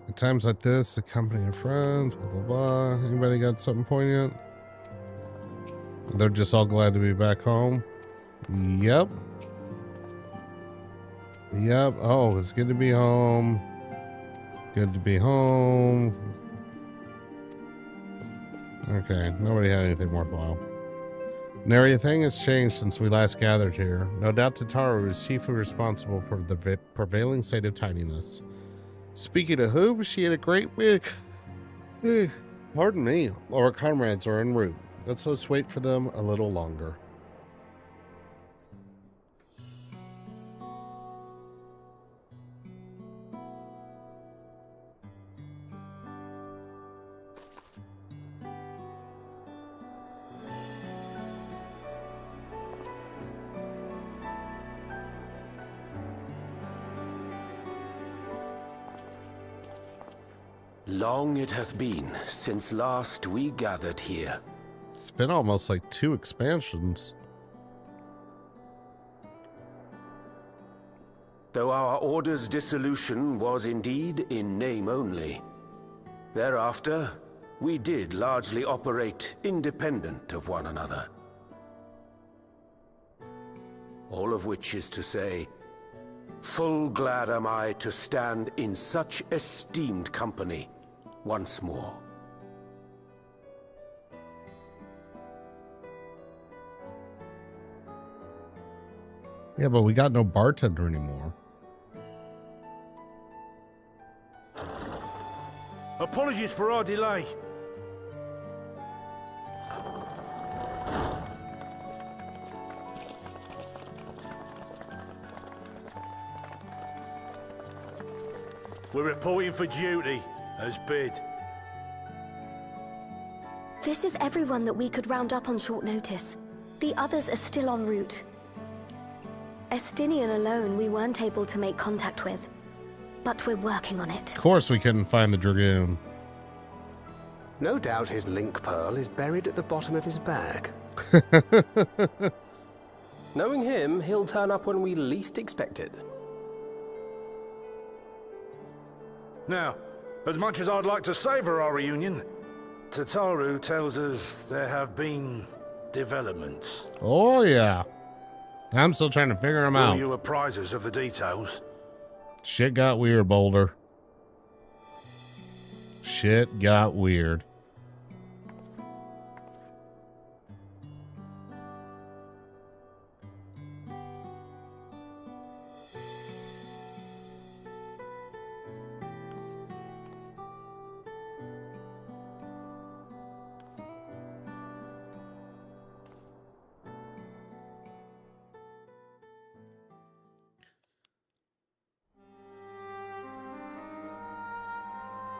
At times like this, the company of friends, blah, blah, blah. Anybody got something poignant? They're just all glad to be back home. Yep. Yep. Oh, it's good to be home. Good to be home. Okay, nobody had anything worthwhile. Nary a thing has changed since we last gathered here. No doubt Tataru is chiefly responsible for the prevailing state of tidiness. Speaking of whom, she had a great week. Pardon me. Our comrades are en route. Let's wait for them a little longer. Long it hath been since last we gathered here. It's been almost like 2 expansions. Though our order's dissolution was indeed in name only. Thereafter, we did largely operate independent of one another. All of which is to say, full glad am I to stand in such esteemed company once more. Yeah, but we got no bartender anymore. Apologies for our delay. We're reporting for duty, as bid. This is everyone that we could round up on short notice. The others are still en route. Estinian alone we weren't able to make contact with, but we're working on it. Of course we couldn't find the Dragoon. No doubt his link pearl is buried at the bottom of his bag. Knowing him, he'll turn up when we least expect it. Now, as much as I'd like to savor our reunion, Tataru tells us there have been developments. Oh, yeah. I'm still trying to figure them out. Will you apprise us of the details? Shit got weird, Boulder. Shit got weird.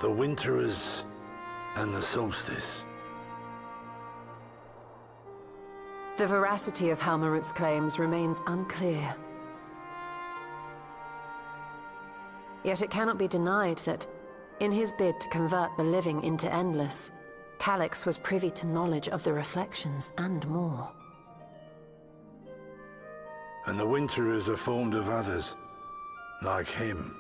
The Winterers and the Solstice. The veracity of Halmarut's claims remains unclear. Yet it cannot be denied that, in his bid to convert the living into endless, Calyx was privy to knowledge of the reflections and more. And the Winterers are formed of others, like him.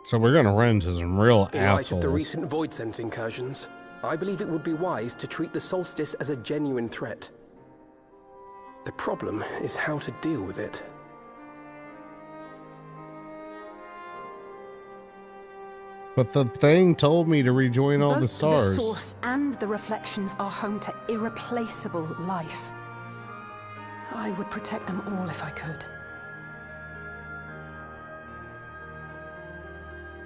So we're gonna run into some real In light assholes. of the recent void scent incursions, I believe it would be wise to treat the Solstice as a genuine threat. The problem is how to deal with it. But the thing told me to rejoin all Both the stars. the source and the reflections are home to irreplaceable life. I would protect them all if I could.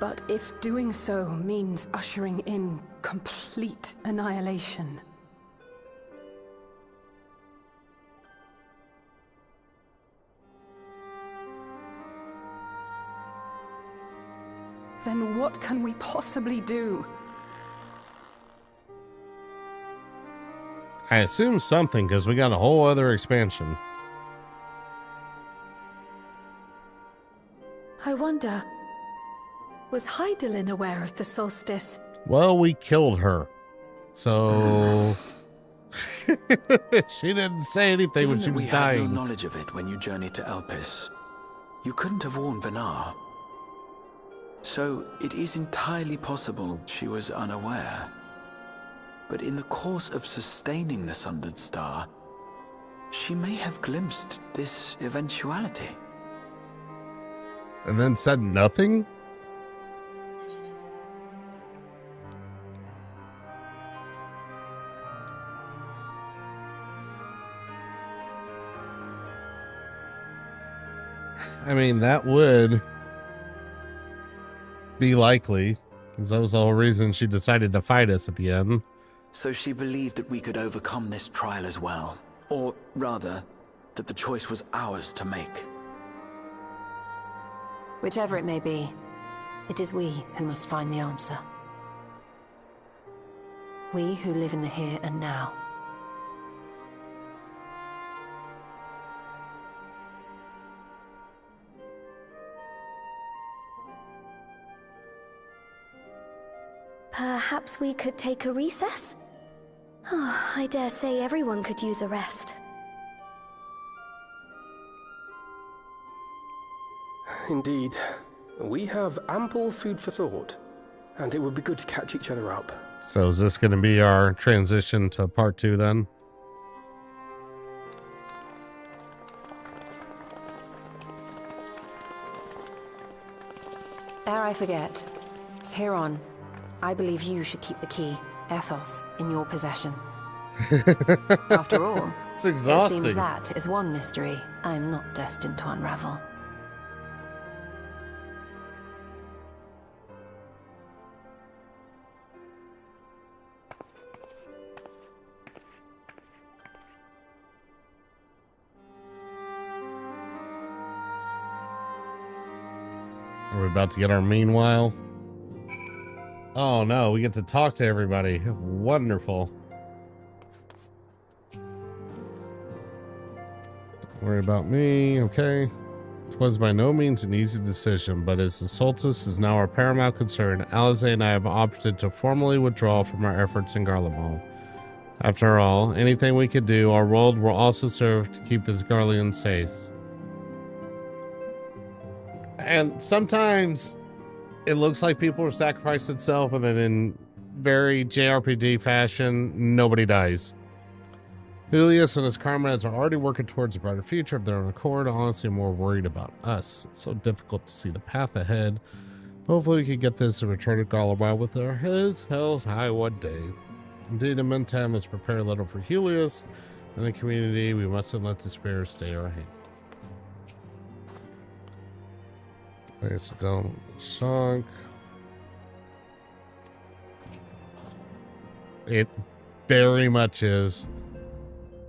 But if doing so means ushering in complete annihilation, then what can we possibly do? I assume something, because we got a whole other expansion. I wonder, was Hydaelyn aware of the solstice? Well, we killed her. So she didn't say anything when she was we had dying. no knowledge of it when you journeyed to Elpis. You couldn't have warned Venar. So it is entirely possible she was unaware. But in the course of sustaining the Sundered Star, she may have glimpsed this eventuality. And then said nothing? I mean, that would be likely, because that was the whole reason she decided to fight us at the end. So she believed that we could overcome this trial as well. Or rather, that the choice was ours to make. Whichever it may be, it is we who must find the answer. We who live in the here and now. Perhaps we could take a recess? Oh, I dare say everyone could use a rest. Indeed. We have ample food for thought, and it would be good to catch each other up. So is this going to be our transition to part 2 then? Ere I forget, Heron, I believe you should keep the key, Ethos, in your possession. After all, it's exhausting. It seems that is one mystery I am not destined to unravel. We're about to get our meanwhile. Oh no, we get to talk to everybody. Wonderful. Don't worry about me, okay? It was by no means an easy decision, but as the Solstice is now our paramount concern, Alize and I have opted to formally withdraw from our efforts in Garlemald. After all, anything we could do, our world will also serve to keep this Garlean safe. And sometimes it looks like people are sacrificing themselves, and then in very JRPG fashion, nobody dies. Julius and his comrades are already working towards a brighter future of their own accord. Honestly, I'm more worried about us. It's so difficult to see the path ahead. Hopefully we can get this and return to Garlemald with our heads held high one day. Indeed, in the meantime, let's prepare a little for Julius and the community. We mustn't let despair stay our hand. Place down Shank. It very much is.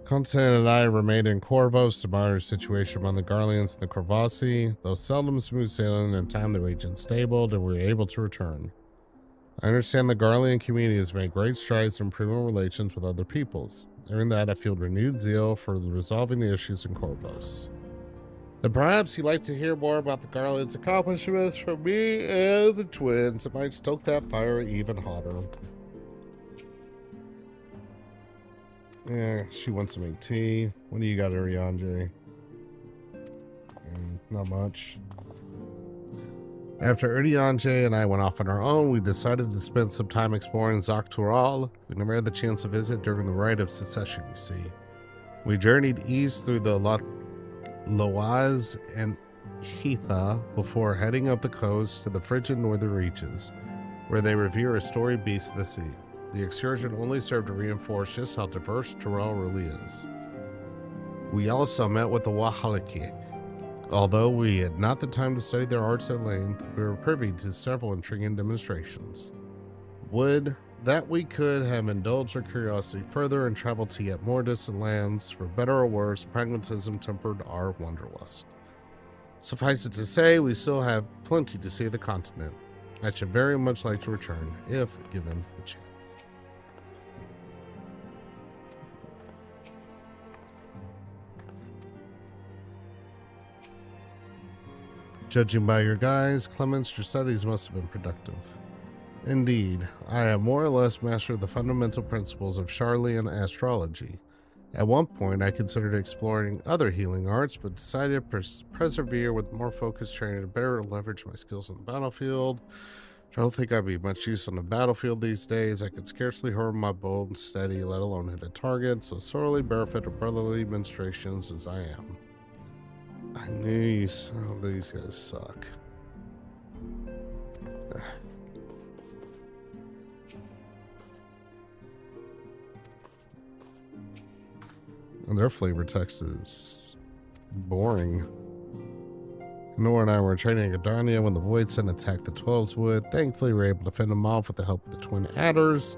Constantine and I remained in Corvos to monitor the situation among the Garleans and the Corvossi. Though seldom smooth sailing, in time the region stabled and we were able to return. I understand the Garlean community has made great strides in improving relations with other peoples. During that, I feel renewed zeal for resolving the issues in Corvos. Then perhaps you'd like to hear more about the Garleans' accomplishments from me and the twins. It might stoke that fire even hotter. Yeah, she wants to make tea. What do you got, Ariane? Not much. After Urianje and I went off on our own, we decided to spend some time exploring Zaktural. We never had the chance to visit during the Rite of Secession, you see. We journeyed east through the Loaz and Heatha before heading up the coast to the frigid northern reaches, where they revere a storied beast of the sea. The excursion only served to reinforce just how diverse Tyrell really is. We also met with the Wahaliki. Although we had not the time to study their arts at length, we were privy to several intriguing demonstrations. Would that we could have indulged our curiosity further and traveled to yet more distant lands. For better or worse, pragmatism tempered our wanderlust. Suffice it to say, we still have plenty to see of the continent. I should very much like to return, if given the chance. Judging by your guise, Clemens, your studies must have been productive. Indeed, I have more or less mastered the fundamental principles of Charlian astrology. At one point, I considered exploring other healing arts, but decided to persevere with more focused training to better leverage my skills on the battlefield. I don't think I'd be much use on the battlefield these days. I could scarcely hold my bow and steady, let alone hit a target, so sorely bereft of brotherly ministrations as I am. I knew these guys suck. And their flavor text is boring. Nora and I were training at Gardania when the Voidsen attacked the 12's Wood. Thankfully, we were able to fend them off with the help of the Twin Adders.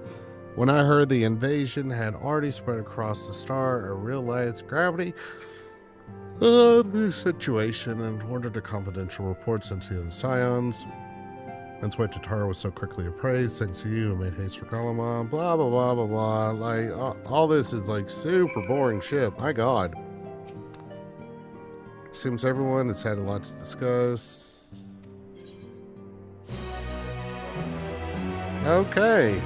When I heard the invasion had already spread across the star, I realized gravity of the situation and ordered the confidential reports into the Scions. That's why Tatara was so quickly appraised, thanks to you, and made haste for Kalaman, blah, blah, blah, blah, blah. Like, all this is like super boring shit. My God. Seems everyone has had a lot to discuss. Okay.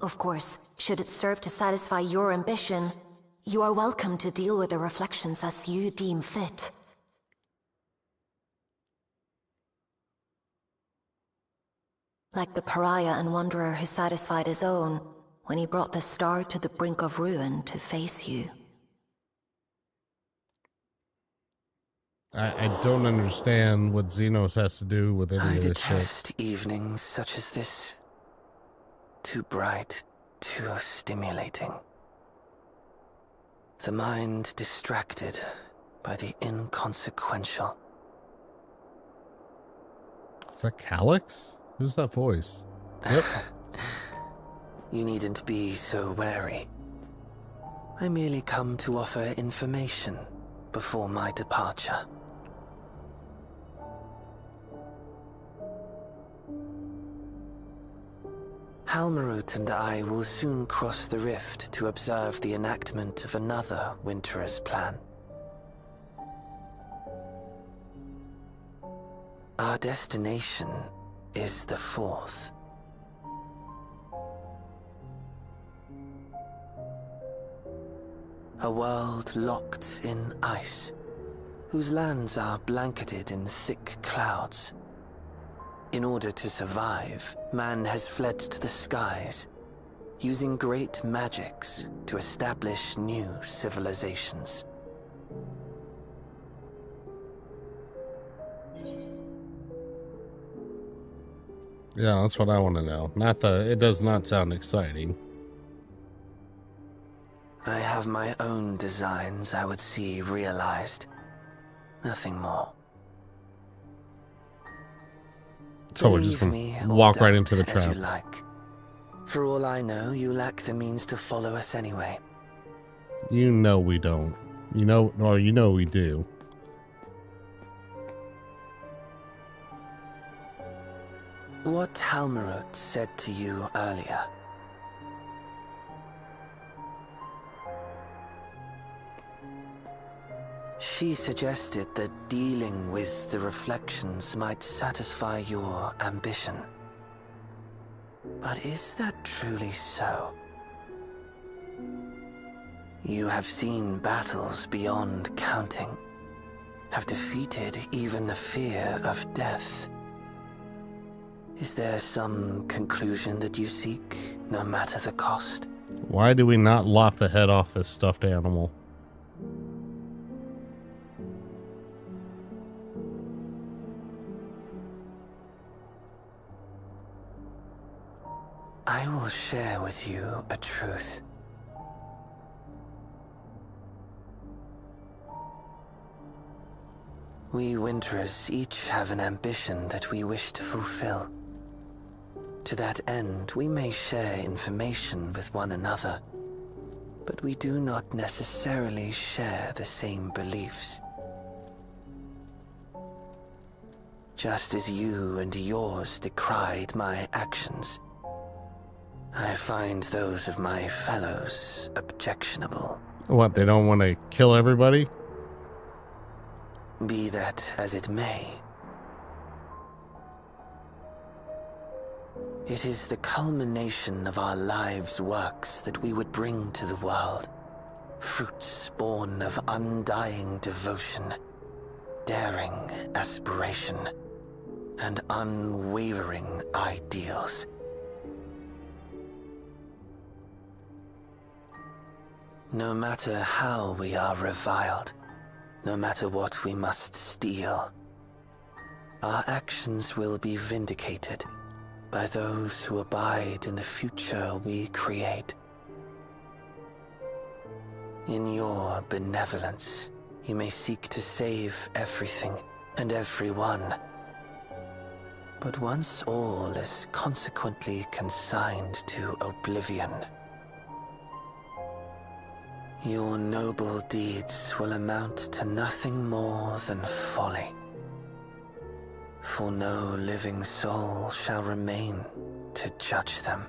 Of course, should it serve to satisfy your ambition, you are welcome to deal with the reflections as you deem fit. Like the pariah and wanderer who satisfied his own when he brought the star to the brink of ruin to face you. I don't understand what Xenos has to do with any of this shit. I detest evenings such as this. Too bright, too stimulating. The mind distracted by the inconsequential. Is that Calyx? Who's that voice? Yep. You needn't be so wary. I merely come to offer information before my departure. Halmarut and I will soon cross the rift to observe the enactment of another Winter's plan. Our destination is the fourth. A world locked in ice, whose lands are blanketed in thick clouds. In order to survive, man has fled to the skies, using great magics to establish new civilizations. Yeah, that's what I want to know. It does not sound exciting. I have my own designs I would see realized. Nothing more. So we're just gonna walk right into the trap. As you like. For all I know, you lack the means to follow us anyway. You know we don't. You know we do. What Halmarut said to you earlier. She suggested that dealing with the reflections might satisfy your ambition. But is that truly so? You have seen battles beyond counting. have defeated even the fear of death. Is there some conclusion that you seek, no matter the cost? Why do we not lop the head off this stuffed animal? I will share with you a truth. We Winterers each have an ambition that we wish to fulfill. To that end, we may share information with one another, but we do not necessarily share the same beliefs. Just as you and yours decried my actions, I find those of my fellows objectionable. What, they don't want to kill everybody? Be that as it may, it is the culmination of our lives' works that we would bring to the world. Fruits born of undying devotion, daring aspiration, and unwavering ideals. No matter how we are reviled, no matter what we must steal, our actions will be vindicated by those who abide in the future we create. In your benevolence, you may seek to save everything and everyone. But once all is consequently consigned to oblivion, your noble deeds will amount to nothing more than folly. For no living soul shall remain to judge them.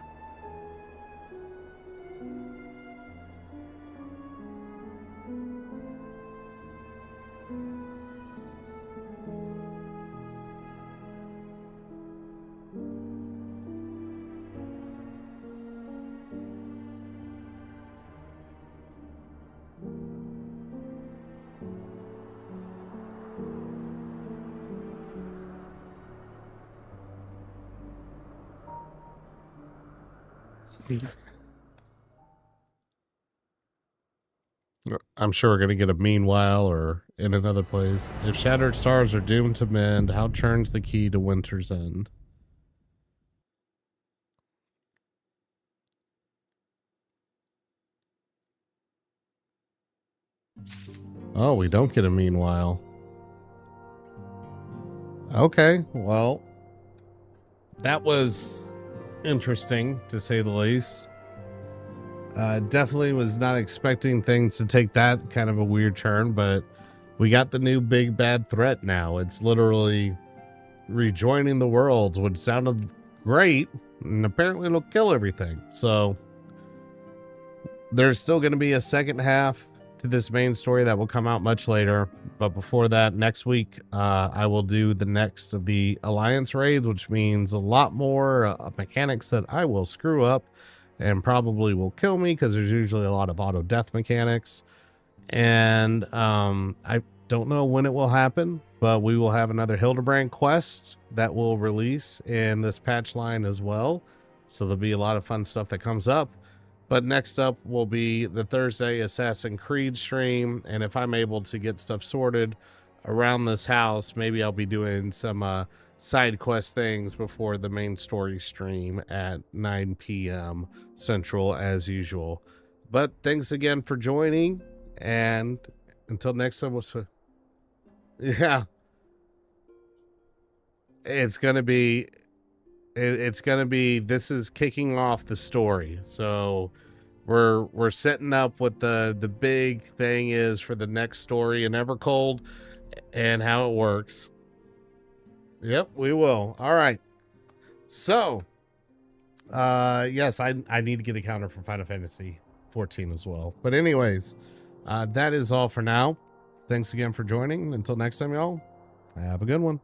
I'm sure we're going to get a meanwhile or in another place. If shattered stars are doomed to mend, how turns the key to winter's end? Oh, we don't get a meanwhile. Okay, well, that was interesting to say the least. Definitely was not expecting things to take that kind of a weird turn, but we got the new big bad threat now. It's literally rejoining the worlds, which sounded great, and apparently it'll kill everything. So there's still going to be a second half to this main story that will come out much later. But before that, next week, I will do the next of the Alliance raids, which means a lot more mechanics that I will screw up and probably will kill me because there's usually a lot of auto death mechanics. And I don't know when it will happen, but we will have another Hildebrand quest that will release in this patch line as well. So there'll be a lot of fun stuff that comes up. But next up will be the Thursday Assassin's Creed stream. And if I'm able to get stuff sorted around this house, maybe I'll be doing some side quest things before the main story stream at 9 p.m. Central as usual. But thanks again for joining, and until next time, yeah, it's gonna be this is kicking off the story, so we're setting up what the big thing is for the next story in Evercold and how it works. Yep, we will. All right, so yes, I need to get a counter for Final Fantasy 14 as well. But anyways, that is all for now. Thanks again for joining. Until next time, y'all, have a good one.